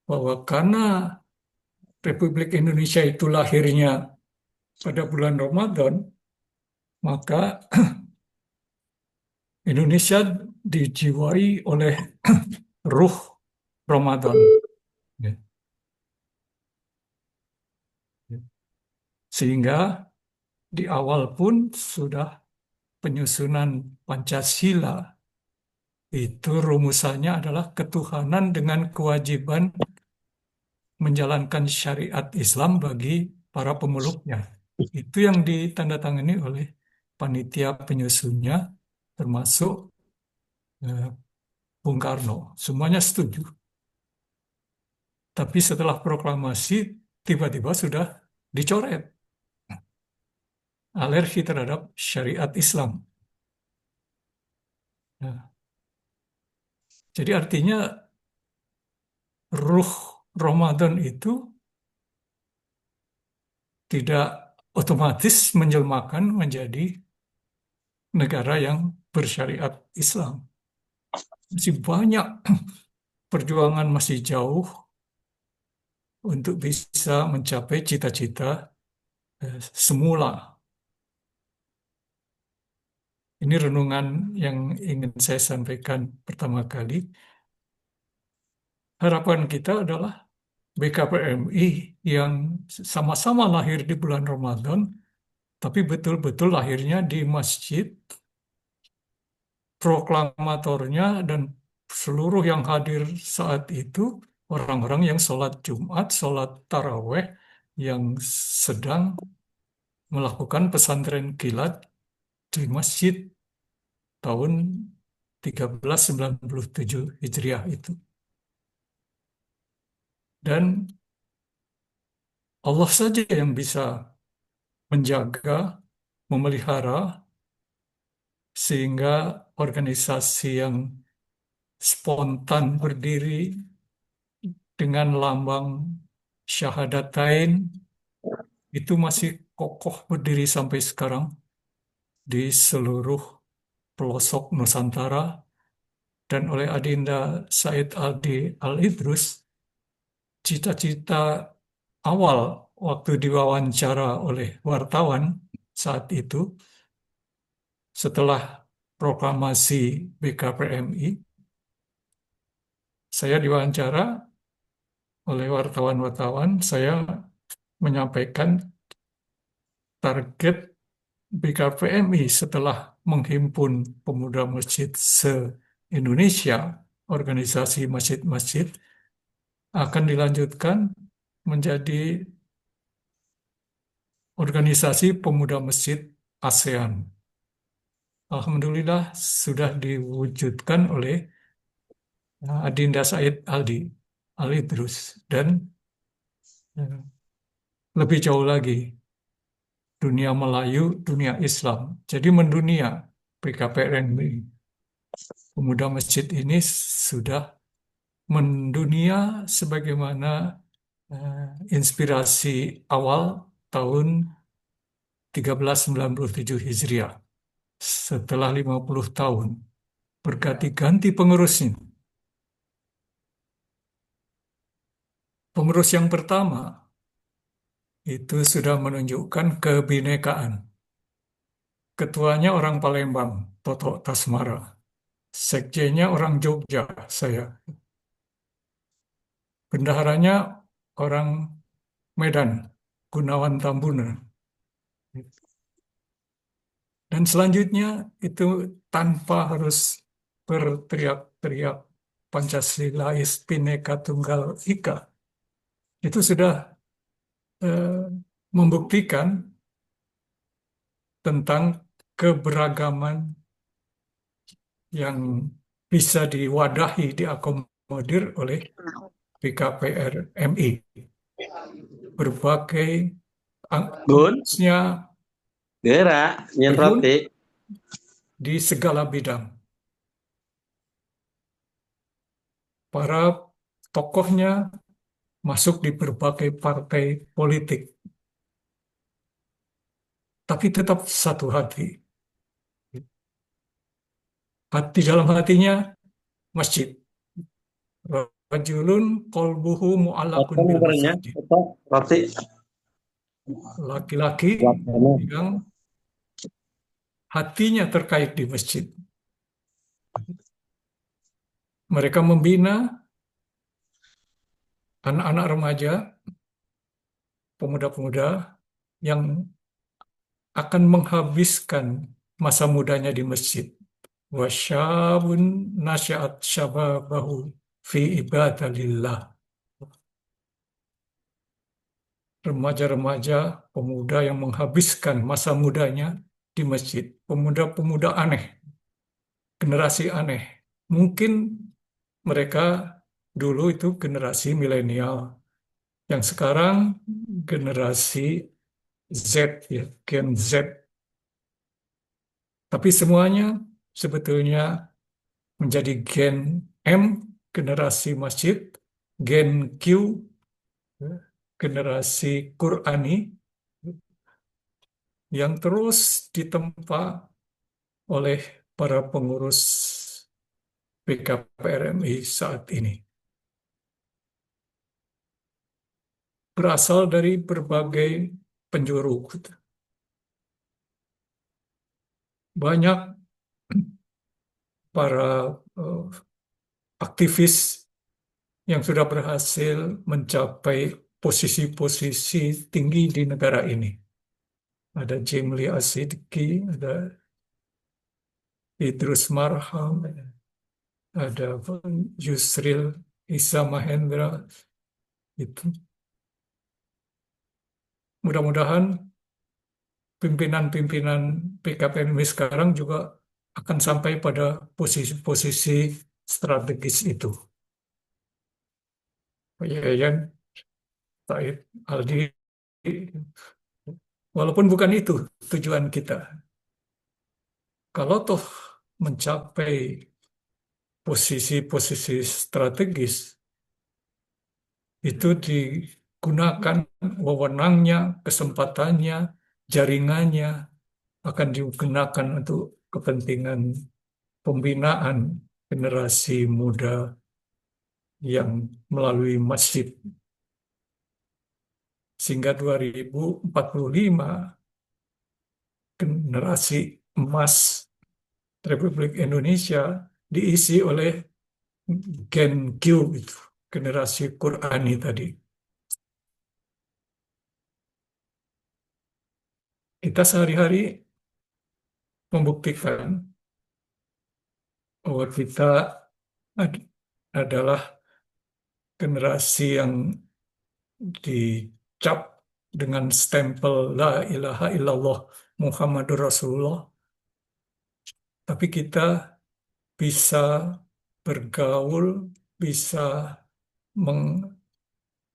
bahwa karena Republik Indonesia itu lahirnya pada bulan Ramadan, maka Indonesia dijiwai oleh ruh Ramadan. Sehingga di awal pun sudah penyusunan Pancasila itu rumusannya adalah ketuhanan dengan kewajiban menjalankan syariat Islam bagi para pemeluknya. Itu yang ditandatangani oleh panitia penyusunnya, termasuk Bung Karno. Semuanya setuju. Tapi setelah proklamasi, tiba-tiba sudah dicoret. Alergi terhadap syariat Islam. Nah, jadi artinya ruh Ramadan itu tidak otomatis menjelmakan menjadi negara yang bersyariat Islam. Masih banyak perjuangan, masih jauh untuk bisa mencapai cita-cita semula. Ini renungan yang ingin saya sampaikan pertama kali. Harapan kita adalah BKPMI yang sama-sama lahir di bulan Ramadan, tapi betul-betul lahirnya di masjid, proklamatornya dan seluruh yang hadir saat itu, orang-orang yang sholat Jumat, sholat Taraweh, yang sedang melakukan pesantren kilat di masjid tahun 1397 Hijriah itu. Dan Allah saja yang bisa menjaga, memelihara sehingga organisasi yang spontan berdiri dengan lambang syahadatain itu masih kokoh berdiri sampai sekarang di seluruh pelosok Nusantara, dan oleh Adinda Said Aldi Al-Idrus, cita-cita awal waktu diwawancara oleh wartawan saat itu, setelah proklamasi BKPMI, saya diwawancara oleh wartawan-wartawan, saya menyampaikan target BKPMI setelah menghimpun pemuda masjid se-Indonesia, organisasi masjid-masjid, akan dilanjutkan menjadi organisasi pemuda masjid ASEAN. Alhamdulillah sudah diwujudkan oleh Adinda Said Aldi Al-Idrus, dan lebih jauh lagi dunia Melayu, dunia Islam. Jadi mendunia PKPRMI. Pemuda masjid ini sudah mendunia sebagaimana inspirasi awal tahun 1397 Hijriah. Setelah 50 tahun berganti-ganti pengurusnya. Pengurus yang pertama itu sudah menunjukkan kebinekaan. Ketuanya orang Palembang, Toto Tasmara. Sekjennya orang Jogja, saya. Bendaharanya orang Medan, Gunawan Tambunan. Dan selanjutnya itu tanpa harus berteriak-teriak Pancasilais Bhinneka Tunggal Ika. Itu sudah membuktikan tentang keberagaman yang bisa diwadahi, diakomodir oleh PKPRMI. Berbagai pengurusnya gerak roti di segala bidang. Para tokohnya masuk di berbagai partai politik, tapi tetap satu hati. Hati dalam hatinya masjid. Rajulun qalbuhu mu'allaqun bil masajid. Laki-laki yang hatinya terkait di masjid. Mereka membina anak-anak remaja, pemuda-pemuda yang akan menghabiskan masa mudanya di masjid. Wasyabun nasya'at syababahu fi ibadalillah. Remaja-remaja, pemuda yang menghabiskan masa mudanya di masjid. Pemuda-pemuda aneh, generasi aneh. Mungkin mereka dulu itu generasi milenial, yang sekarang generasi Z, ya, Gen Z. Tapi semuanya sebetulnya menjadi Gen M, generasi masjid, Gen Q, generasi Qurani, yang terus ditempa oleh para pengurus PKPRMI saat ini. Berasal dari berbagai penjuru. Banyak para aktivis yang sudah berhasil mencapai posisi-posisi tinggi di negara ini. Ada Jimli Asidki, ada Idrus Marham, ada Yusril Isa Mahendra. Itu. Mudah-mudahan pimpinan-pimpinan PKPMI sekarang juga akan sampai pada posisi-posisi strategis itu. Pak Yayan, Said Aldi, walaupun bukan itu tujuan kita. kalau toh mencapai posisi-posisi strategis, itu digunakan wewenangnya, kesempatannya, jaringannya akan digunakan untuk kepentingan pembinaan generasi muda yang melalui masjid. Sehingga 2045 generasi emas Republik Indonesia diisi oleh Gen Q, itu generasi Qurani tadi. Kita sehari-hari membuktikan bahwa kita adalah generasi yang dicap dengan stempel La ilaha illallah Muhammadur Rasulullah, tapi kita bisa bergaul, bisa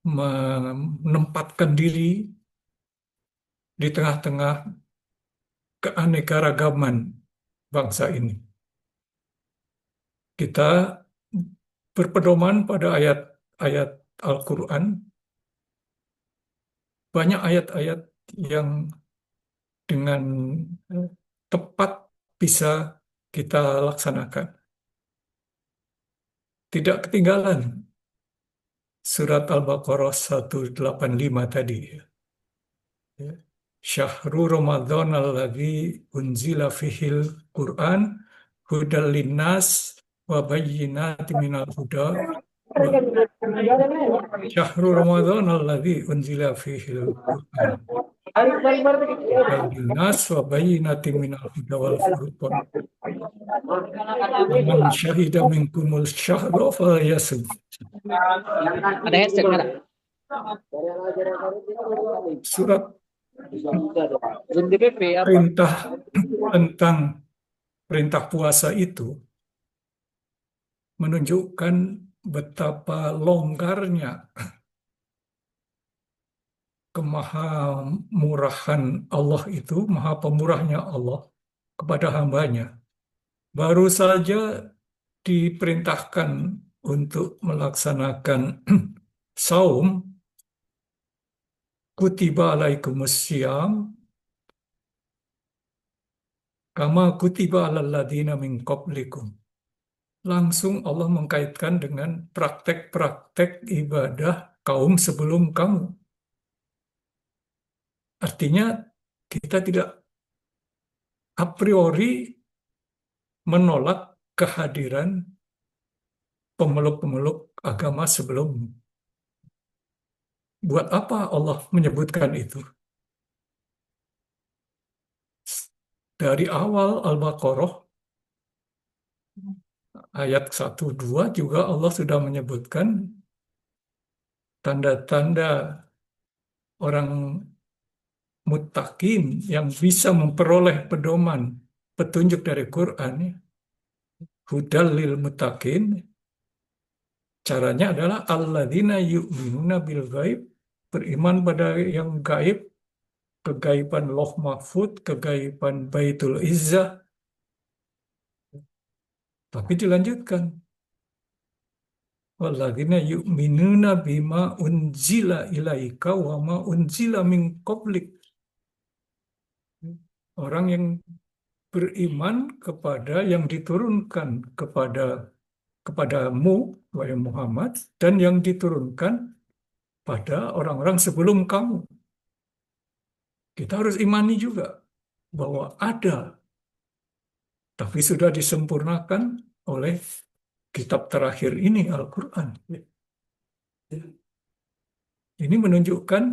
menempatkan diri di tengah-tengah keanekaragaman bangsa ini. Kita berpedoman pada ayat-ayat Al-Quran, banyak ayat-ayat yang dengan tepat bisa kita laksanakan. Tidak ketinggalan surat Al-Baqarah 185 tadi. Syahrul Ramadan alladzi unzila fihil Quran hudal linnas wa bayyinatin minal huda. Syahrul Ramadan alladzi unzila fihil Quran hudal linnas wa bayyinatin minal huda wal furqan. Man syahida minkumul syahra falyasum. Ada headset nggak? Surat perintah tentang perintah puasa itu menunjukkan betapa longgarnya kemahamurahan Allah itu, maha pemurahnya Allah kepada hambanya. Baru saja diperintahkan untuk melaksanakan saum, kutiba alaikumus syiyam kama kutiba alal ladzina min qablikum. Langsung Allah mengkaitkan dengan praktek-praktek ibadah kaum sebelum kamu. Artinya kita tidak a priori menolak kehadiran pemeluk-pemeluk agama sebelum. Buat apa Allah menyebutkan itu? Dari awal Al-Baqarah ayat 1-2 juga Allah sudah menyebutkan tanda-tanda orang muttaqin yang bisa memperoleh pedoman petunjuk dari Quran. Hudal lil muttaqin, caranya adalah alladzina yu'minuna bil ghaib, beriman pada yang gaib, kegaiban Loh Mahfud, kegaiban Baitul Izzah. Tapi dilanjutkan, walladzina yu'minuna bima unzila ilaika wa ma unzila min qablik. Orang yang beriman kepada yang diturunkan kepadamu, wahai Muhammad, dan yang diturunkan pada orang-orang sebelum kamu. Kita harus imani juga bahwa ada, tapi sudah disempurnakan oleh kitab terakhir ini, Al-Quran. Ini menunjukkan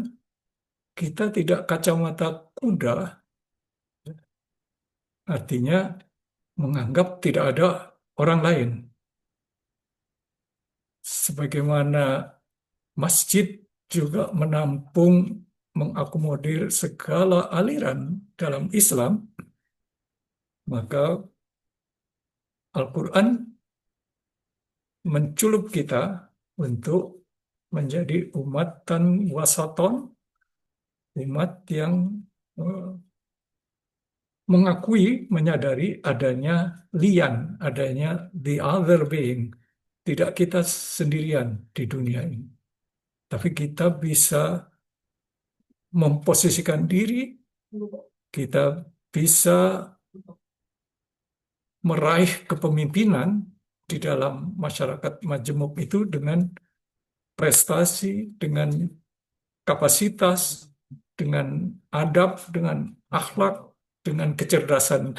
kita tidak kacamata kuda, artinya menganggap tidak ada orang lain. Sebagaimana masjid juga menampung, mengakomodir segala aliran dalam Islam, maka Al-Quran menculup kita untuk menjadi umatan wasaton, umat yang mengakui, menyadari adanya lian, adanya the other being. Tidak kita sendirian di dunia ini. Tapi kita bisa memposisikan diri, kita bisa meraih kepemimpinan di dalam masyarakat majemuk itu dengan prestasi, dengan kapasitas, dengan adab, dengan akhlak, dengan kecerdasan.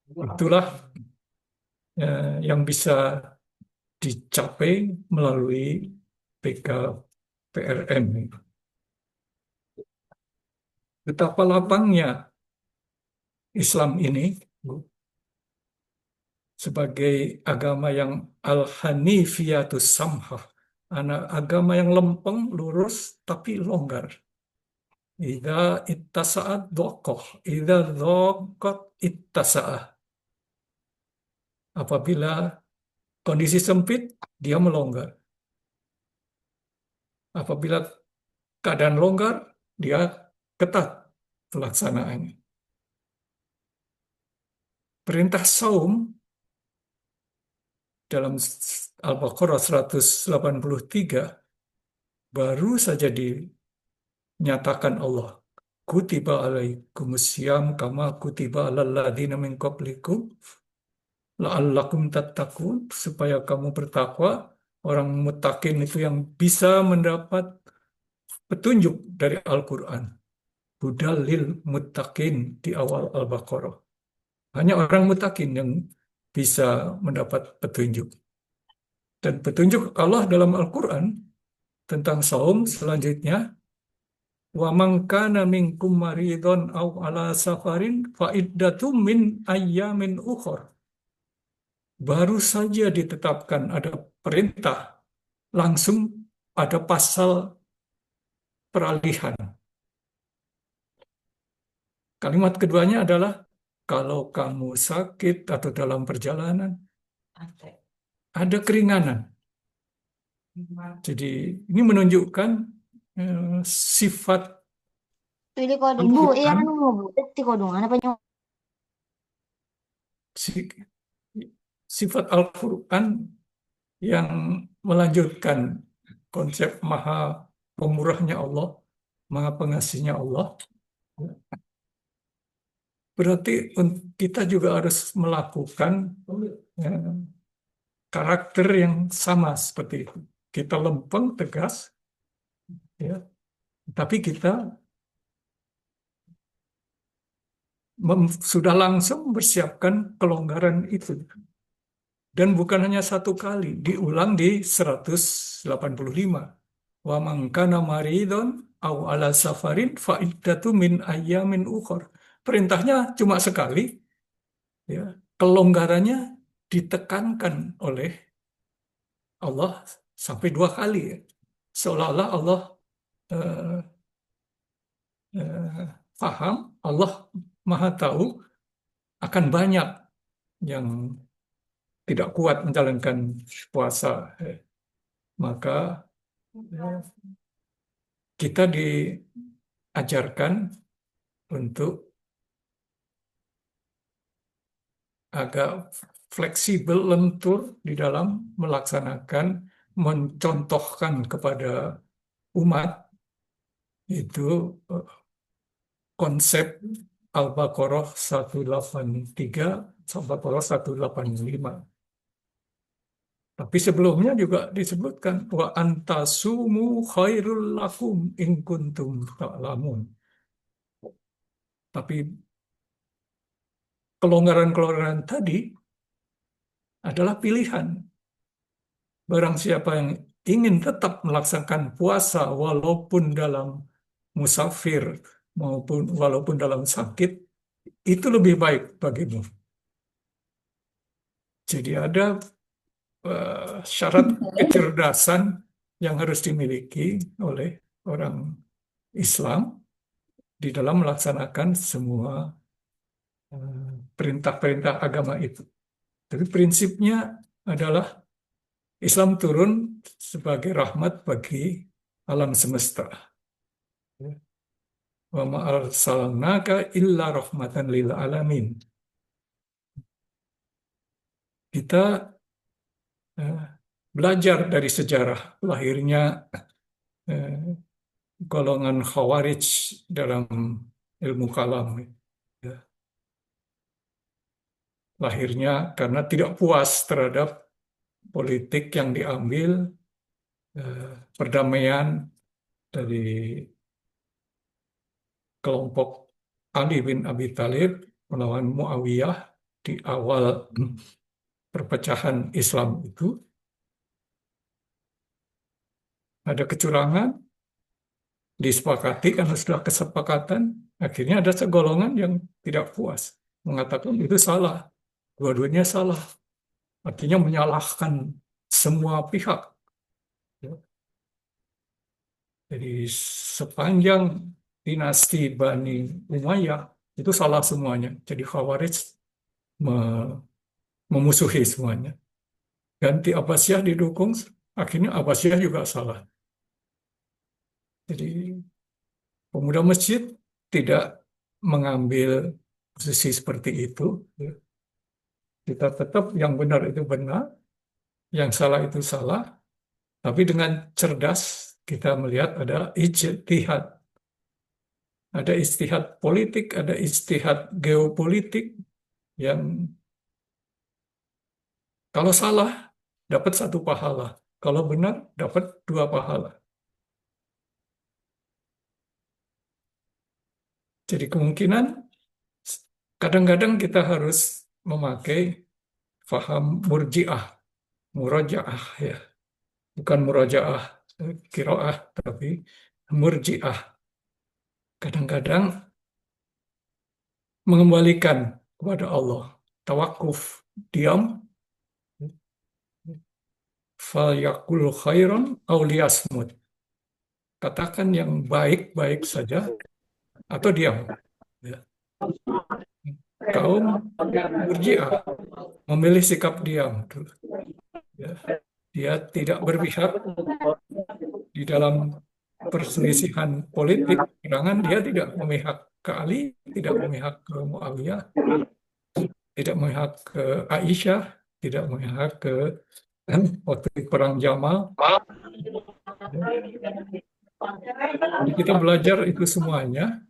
Itulah yang bisa dicapai melalui PKPRM. Betapa lapangnya Islam ini sebagai agama yang al-hanifiyatus samhah, agama yang lempeng, lurus, tapi longgar. Idza ittasa'at dhaqah, idza dhaqat ittasa'ah. Apabila kondisi sempit, dia melonggar. Apabila keadaan longgar, dia ketat pelaksanaannya. Perintah saum dalam Al-Baqarah 183 baru saja dinyatakan Allah. Kutiba alaikumusiyam kama kutiba alal ladzina min qablikum la'allakum tattaqun, supaya kamu bertakwa. Orang muttaqin itu yang bisa mendapat petunjuk dari Al-Quran. Hudal lil muttaqin di awal Al-Baqarah. Hanya orang muttaqin yang bisa mendapat petunjuk. Dan petunjuk Allah dalam Al-Quran tentang saum selanjutnya, wa man kana minkum maridun aw ala safarin fa iddatum min ayyamin ukhra. Baru saja ditetapkan ada perintah, langsung ada pasal peralihan. Kalimat keduanya adalah kalau kamu sakit atau dalam perjalanan, ada keringanan. Jadi ini menunjukkan sifat Pili ko din. Bu, Al-Quran, ano mo, bu? Ti ko dong. Ano pa nyo? sifat Al-Quran yang melanjutkan konsep maha pemurahnya Allah, maha pengasihnya Allah. Berarti kita juga harus melakukan karakter yang sama seperti itu. Kita lempeng, tegas, ya, tapi kita sudah langsung mempersiapkan kelonggaran itu. Dan bukan hanya satu kali, diulang di 185. Wa man kana maridun aw ala safarin fa iddatu min ayyamin ukhra. Perintahnya cuma sekali, ya. Kelonggarannya ditekankan oleh Allah sampai 2 kali, ya. Seolah-olah Allah paham, Allah Maha tahu akan banyak yang tidak kuat menjalankan puasa. Maka kita diajarkan untuk agak fleksibel, lentur di dalam melaksanakan, mencontohkan kepada umat itu konsep Al-Baqarah 183, Al-Baqarah 185. Tapi sebelumnya juga disebutkan wa antasumu khairul lakum in kuntum ta'lamun. Tapi kelonggaran-kelonggaran tadi adalah pilihan. Barang siapa yang ingin tetap melaksanakan puasa walaupun dalam musafir maupun walaupun dalam sakit, itu lebih baik bagimu. Jadi ada syarat kecerdasan yang harus dimiliki oleh orang Islam di dalam melaksanakan semua perintah-perintah agama itu. Tapi prinsipnya adalah Islam turun sebagai rahmat bagi alam semesta. wa ma arsalnaka illa rahmatan lil alamin. Kita belajar dari sejarah lahirnya golongan Khawarij dalam ilmu kalam. Ya. Lahirnya karena tidak puas terhadap politik yang diambil, perdamaian dari kelompok Ali bin Abi Thalib melawan Muawiyah di awal perpecahan Islam itu. Ada kecurangan, disepakati karena sudah kesepakatan, akhirnya ada segolongan yang tidak puas, mengatakan itu salah, dua-duanya salah, artinya menyalahkan semua pihak. Jadi sepanjang dinasti Bani Umayyah itu salah semuanya. Jadi Khawarij memusuhi semuanya. Ganti Abbasiyah didukung, akhirnya Abbasiyah juga salah. Jadi pemuda masjid tidak mengambil posisi seperti itu. Kita tetap yang benar itu benar, yang salah itu salah, tapi dengan cerdas kita melihat ada ijtihad. Ada ijtihad politik, ada ijtihad geopolitik yang kalau salah dapat 1 pahala, kalau benar dapat 2 pahala. Jadi kemungkinan kadang-kadang kita harus memakai faham murji'ah, murajaah ya. Bukan murajaah qiraah, tapi murji'ah. Kadang-kadang mengembalikan kepada Allah, tawakuf, diam, falyakul khairan aw liyasmut. Katakan yang baik-baik saja atau diam. Ya. Kaum Murji'ah memilih sikap diam. Ya. Dia tidak berpihak di dalam perselisihan politik, serangan dia tidak memihak ke Ali, tidak memihak ke Muawiyah, tidak memihak ke Aisyah, tidak memihak ke waktu perang Jamal. Jadi kita belajar itu semuanya,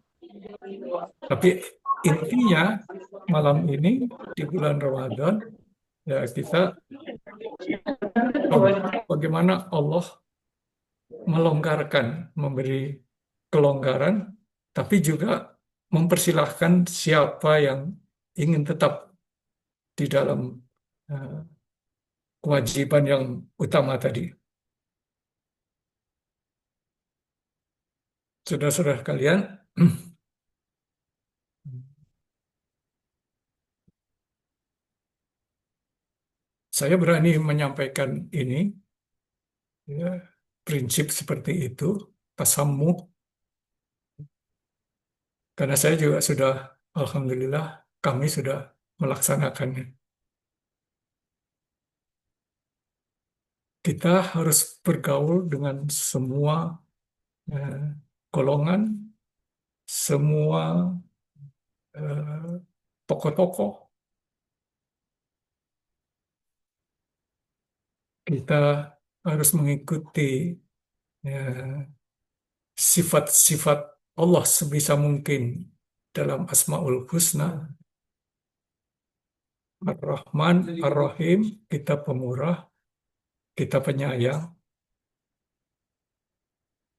tapi intinya malam ini di bulan Ramadan ya kita bagaimana Allah melonggarkan, memberi kelonggaran, tapi juga mempersilahkan siapa yang ingin tetap di dalam kewajiban yang utama tadi. Saudara-saudara kalian, saya berani menyampaikan ini, ya, prinsip seperti itu, tasammuh, karena saya juga sudah, alhamdulillah, kami sudah melaksanakannya. Kita harus bergaul dengan semua golongan, semua tokoh-tokoh. Kita harus mengikuti sifat-sifat Allah sebisa mungkin dalam Asmaul Husna. Ar-Rahman, Ar-Rahim, kita pemurah, kita penyayang.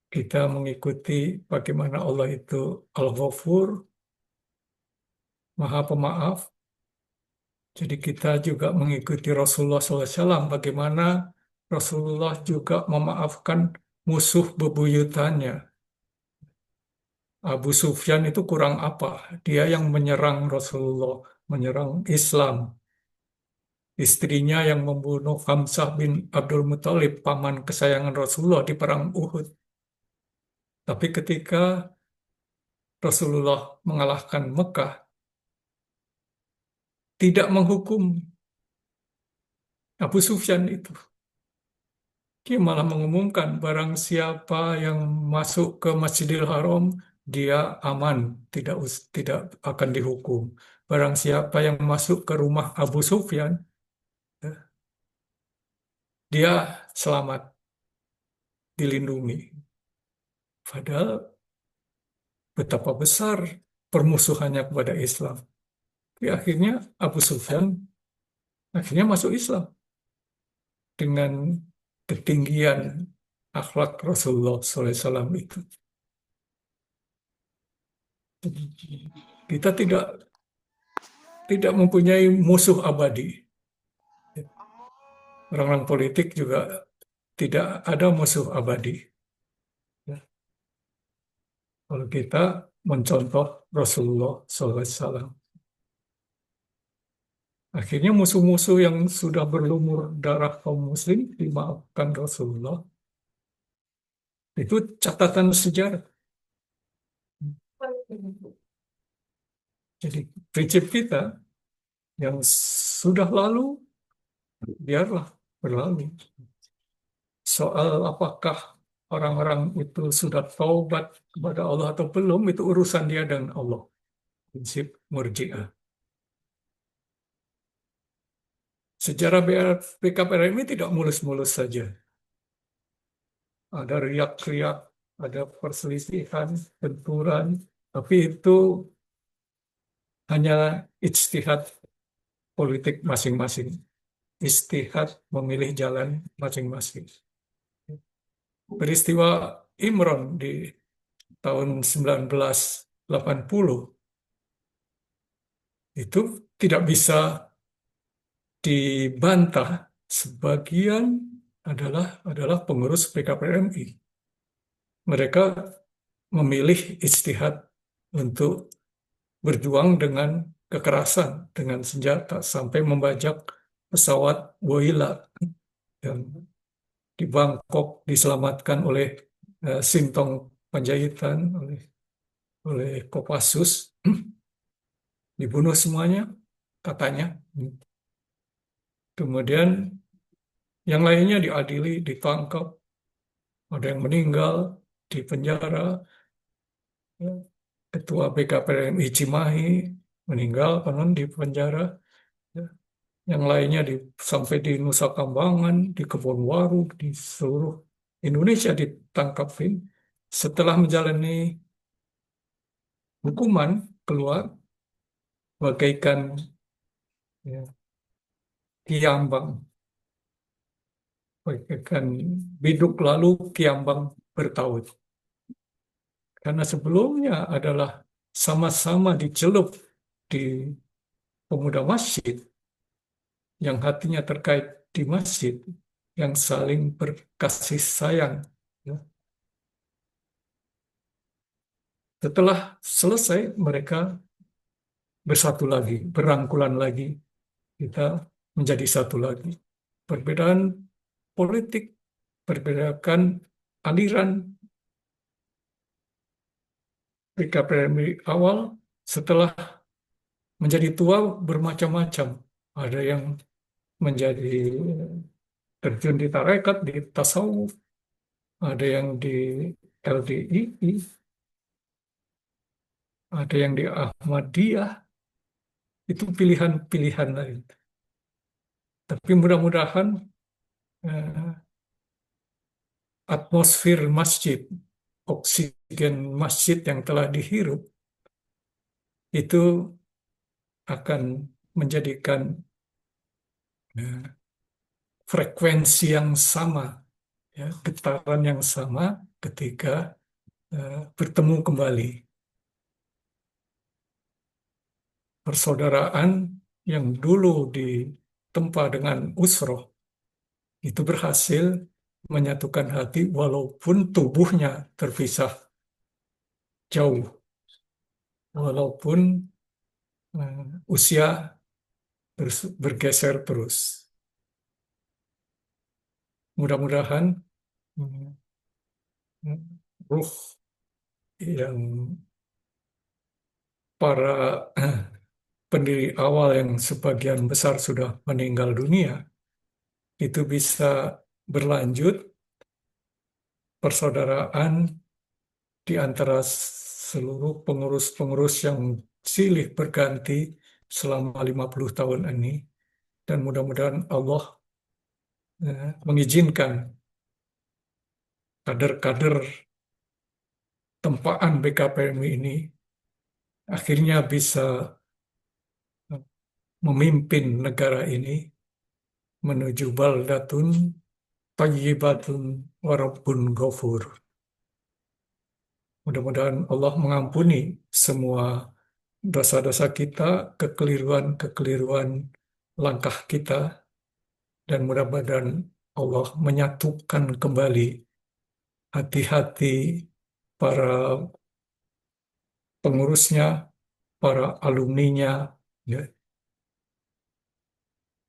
Kita mengikuti bagaimana Allah itu Al-Ghafur, Maha Pemaaf. Jadi kita juga mengikuti Rasulullah SAW, bagaimana Rasulullah juga memaafkan musuh bebuyutannya. Abu Sufyan itu kurang apa? Dia yang menyerang Rasulullah, menyerang Islam. Istrinya yang membunuh Hamzah bin Abdul Muthalib, paman kesayangan Rasulullah di perang Uhud. Tapi ketika Rasulullah mengalahkan Mekah, tidak menghukum Abu Sufyan itu. Dia malah mengumumkan barang siapa yang masuk ke Masjidil Haram dia aman, tidak akan dihukum. Barang siapa yang masuk ke rumah Abu Sufyan, dia selamat, dilindungi. Padahal betapa besar permusuhannya kepada Islam. Tapi akhirnya Abu Sufyan akhirnya masuk Islam dengan ketinggian akhlak Rasulullah SAW itu. Kita tidak mempunyai musuh abadi. Orang-orang politik juga tidak ada musuh abadi. Kalau kita mencontoh Rasulullah SAW. Akhirnya musuh-musuh yang sudah berlumur darah kaum muslim dimaafkan Rasulullah. Itu catatan sejarah. Jadi prinsip kita yang sudah lalu, biarlah berlalu. Soal apakah orang-orang itu sudah taubat kepada Allah atau belum, itu urusan dia dan Allah. Prinsip Murji'ah. Sejarah PKPRMI tidak mulus-mulus saja. Ada riak-riak, ada perselisihan, benturan, tapi itu hanya ijtihad politik masing-masing. Ijtihad memilih jalan masing-masing. Peristiwa Imron di tahun 1980 itu tidak bisa dibantah, sebagian adalah pengurus PKPRMI. Mereka memilih ijtihad untuk berjuang dengan kekerasan, dengan senjata, sampai membajak pesawat Woyla yang di Bangkok diselamatkan oleh Sintong Panjaitan, oleh Kopassus. Dibunuh semuanya, katanya. Kemudian yang lainnya diadili, ditangkap, ada yang meninggal di penjara. Ketua PKPRMI Cimahi meninggal konon di penjara. Yang lainnya sampai di Nusa Kambangan, di Kebonwaru, di seluruh Indonesia ditangkapin. Setelah menjalani hukuman, keluar bagaikan kiambang. Bagaikan biduk lalu kiambang bertaut. Karena sebelumnya adalah sama-sama dicelup di pemuda masjid, yang hatinya terkait di masjid, yang saling berkasih sayang. Setelah selesai, mereka bersatu lagi, berangkulan lagi, kita menjadi satu lagi. Perbedaan politik, perbedaan aliran PKPRMI awal, setelah menjadi tua bermacam-macam. Ada yang menjadi terjun di tarekat, di tasawuf, ada yang di LDII, ada yang di Ahmadiyah. Itu pilihan-pilihan lain. Tapi mudah-mudahan atmosfer masjid, oksigen masjid yang telah dihirup, itu akan menjadikan frekuensi yang sama, ya, getaran yang sama ketika bertemu kembali. Persaudaraan yang dulu ditempa dengan usroh itu berhasil menyatukan hati walaupun tubuhnya terpisah jauh, walaupun usia bergeser terus. Mudah-mudahan ruh yang para pendiri awal yang sebagian besar sudah meninggal dunia itu bisa berlanjut persaudaraan di antara seluruh pengurus-pengurus yang silih berganti selama 50 tahun ini, dan mudah-mudahan Allah mengizinkan kader-kader tempaan BKPMI ini akhirnya bisa memimpin negara ini menuju baldatun thayyibatun warabbun ghafur. Mudah-mudahan Allah mengampuni semua dosa-dosa kita, kekeliruan-kekeliruan langkah kita, dan mudah-mudahan Allah menyatukan kembali hati-hati para pengurusnya, para alumninya, ya.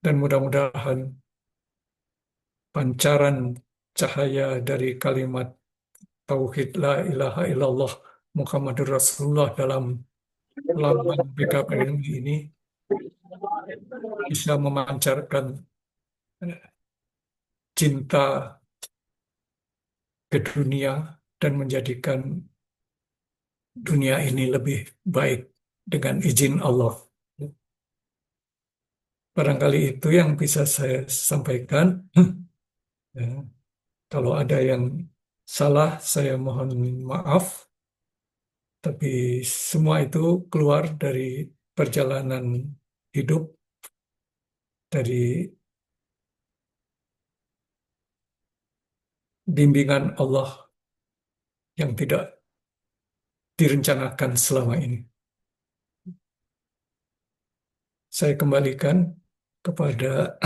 Dan mudah-mudahan pancaran cahaya dari kalimat Tauhid La ilaha illallah Muhammadur Rasulullah dalam lambang BKPMI ini bisa memancarkan cinta ke dunia dan menjadikan dunia ini lebih baik dengan izin Allah. Barangkali itu yang bisa saya sampaikan. Ya. Kalau ada yang salah, saya mohon maaf. Tapi semua itu keluar dari perjalanan hidup, dari bimbingan Allah yang tidak direncanakan selama ini. Saya kembalikan kepada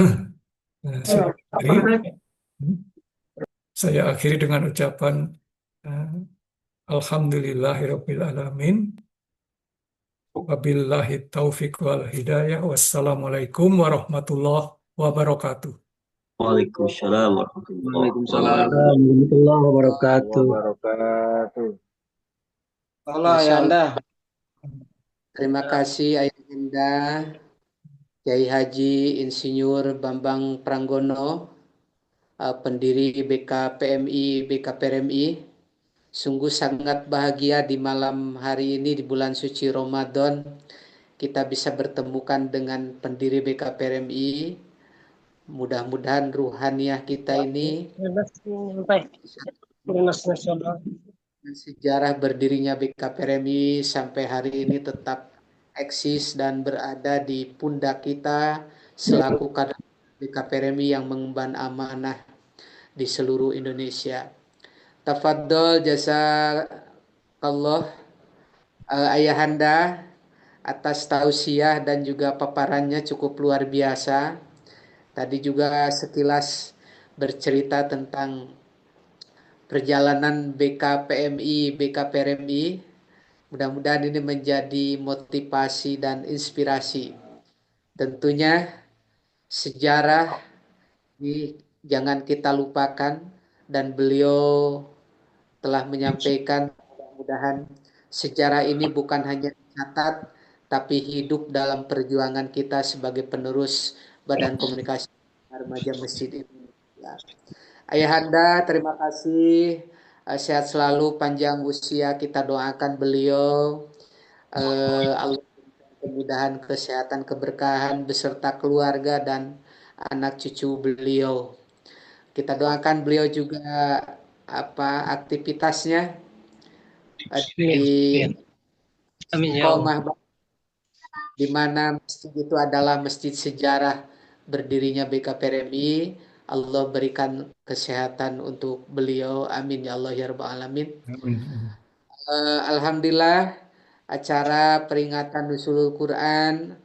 saya akhiri dengan ucapan Alhamdulillahirabbil alamin. Wabillahi taufiq wal hidayah. Wassalamualaikum warahmatullahi wabarakatuh. Waalaikumsalam warahmatullahi Warahmatullahi wabarakatuh. Allah ya Anda. Terima kasih Ayahanda Kiai Haji Insinyur Bambang Pranggono, pendiri BKPMI, BKPRMI. Sungguh sangat bahagia di malam hari ini di bulan suci Ramadan kita bisa bertemukan dengan pendiri BKPRMI. Mudah-mudahan ruhaniah kita ini sejarah berdirinya BKPRMI sampai hari ini tetap eksis dan berada di pundak kita selaku kader BKPRMI yang mengemban amanah di seluruh Indonesia. Tafadhol jazakallah Ayahanda atas tausiah dan juga paparannya cukup luar biasa. Tadi juga sekilas bercerita tentang perjalanan BKPMI, BKPRMI. Mudah-mudahan ini menjadi motivasi dan inspirasi. Tentunya sejarah ini jangan kita lupakan, dan beliau telah menyampaikan mudah-mudahan sejarah ini bukan hanya dicatat tapi hidup dalam perjuangan kita sebagai penerus Badan Komunikasi Remaja Masjid Indonesia. Ayahanda, terima kasih. Sehat selalu, panjang usia, kita doakan beliau. Allah kemudahan, kesehatan, keberkahan beserta keluarga dan anak cucu beliau. Kita doakan beliau juga aktivitasnya di Istiqomah, di mana masjid itu adalah masjid sejarah berdirinya BKPRMI. Allah berikan kesehatan untuk beliau. Amin ya Allah ya Rabbal Alamin. Alhamdulillah, acara peringatan Nuzulul Quran,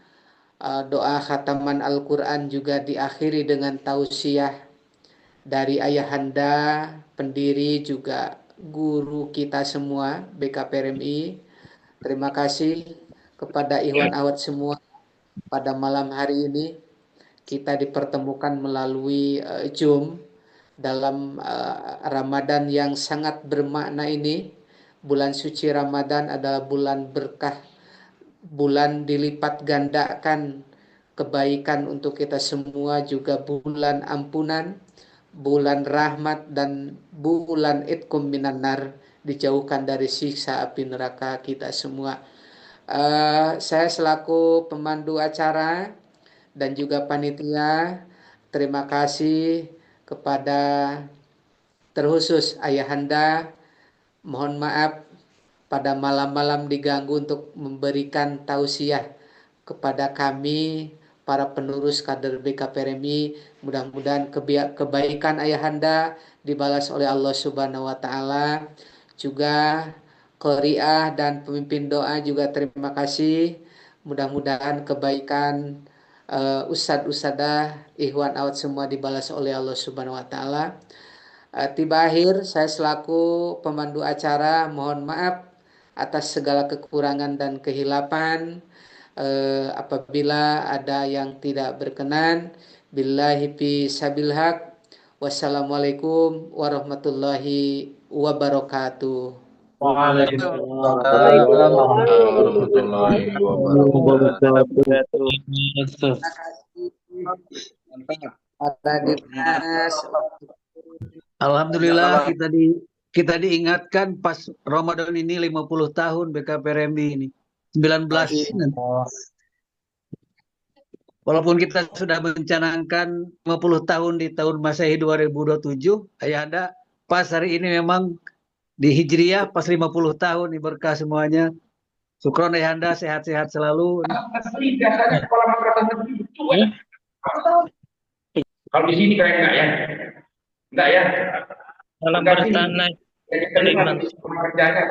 doa khataman Al-Quran juga diakhiri dengan tausiah dari Ayahanda, pendiri juga guru kita semua BKPRMI. Terima kasih kepada Ikhwan Awad semua. Pada malam hari ini kita dipertemukan melalui Zoom dalam Ramadan yang sangat bermakna ini. Bulan suci Ramadan adalah bulan berkah, bulan dilipat gandakan kebaikan untuk kita semua, juga bulan ampunan, bulan rahmat, dan bulan itqum minan nar dijauhkan dari siksa api neraka kita semua. Saya selaku pemandu acara dan juga panitia, terima kasih kepada terkhusus Ayahanda. Mohon maaf pada malam-malam diganggu untuk memberikan tausiah kepada kami para penerus kader BKPRMI. Mudah-mudahan kebaikan Ayahanda dibalas oleh Allah Subhanahu wa taala. Juga Qoriah dan pemimpin doa juga terima kasih. Mudah-mudahan kebaikan ustadz-ustadzah, ikhwan awat semua dibalas oleh Allah Subhanahu wa taala. Tiba akhir, saya selaku pemandu acara mohon maaf atas segala kekurangan dan kehilapan. Apabila ada yang tidak berkenan, billahi fi sabil haq. Wassalamualaikum warahmatullahi wabarakatuh. Waalaikumsalam warahmatullahi wabarakatuh. Para dinas. Alhamdulillah kita diingatkan pas Ramadan ini 50 tahun BKPRMI ini. 19 nanti. Walaupun kita sudah mencanangkan 50 tahun di tahun Masehi 2027, Ayahanda pas hari ini memang di Hijriah pas 50 tahun, nih berkah semuanya. Syukron Ayahanda, sehat-sehat selalu. Kalau di sini kayak enggak ya? Enggak ya? Salam bertanah. Kerjanya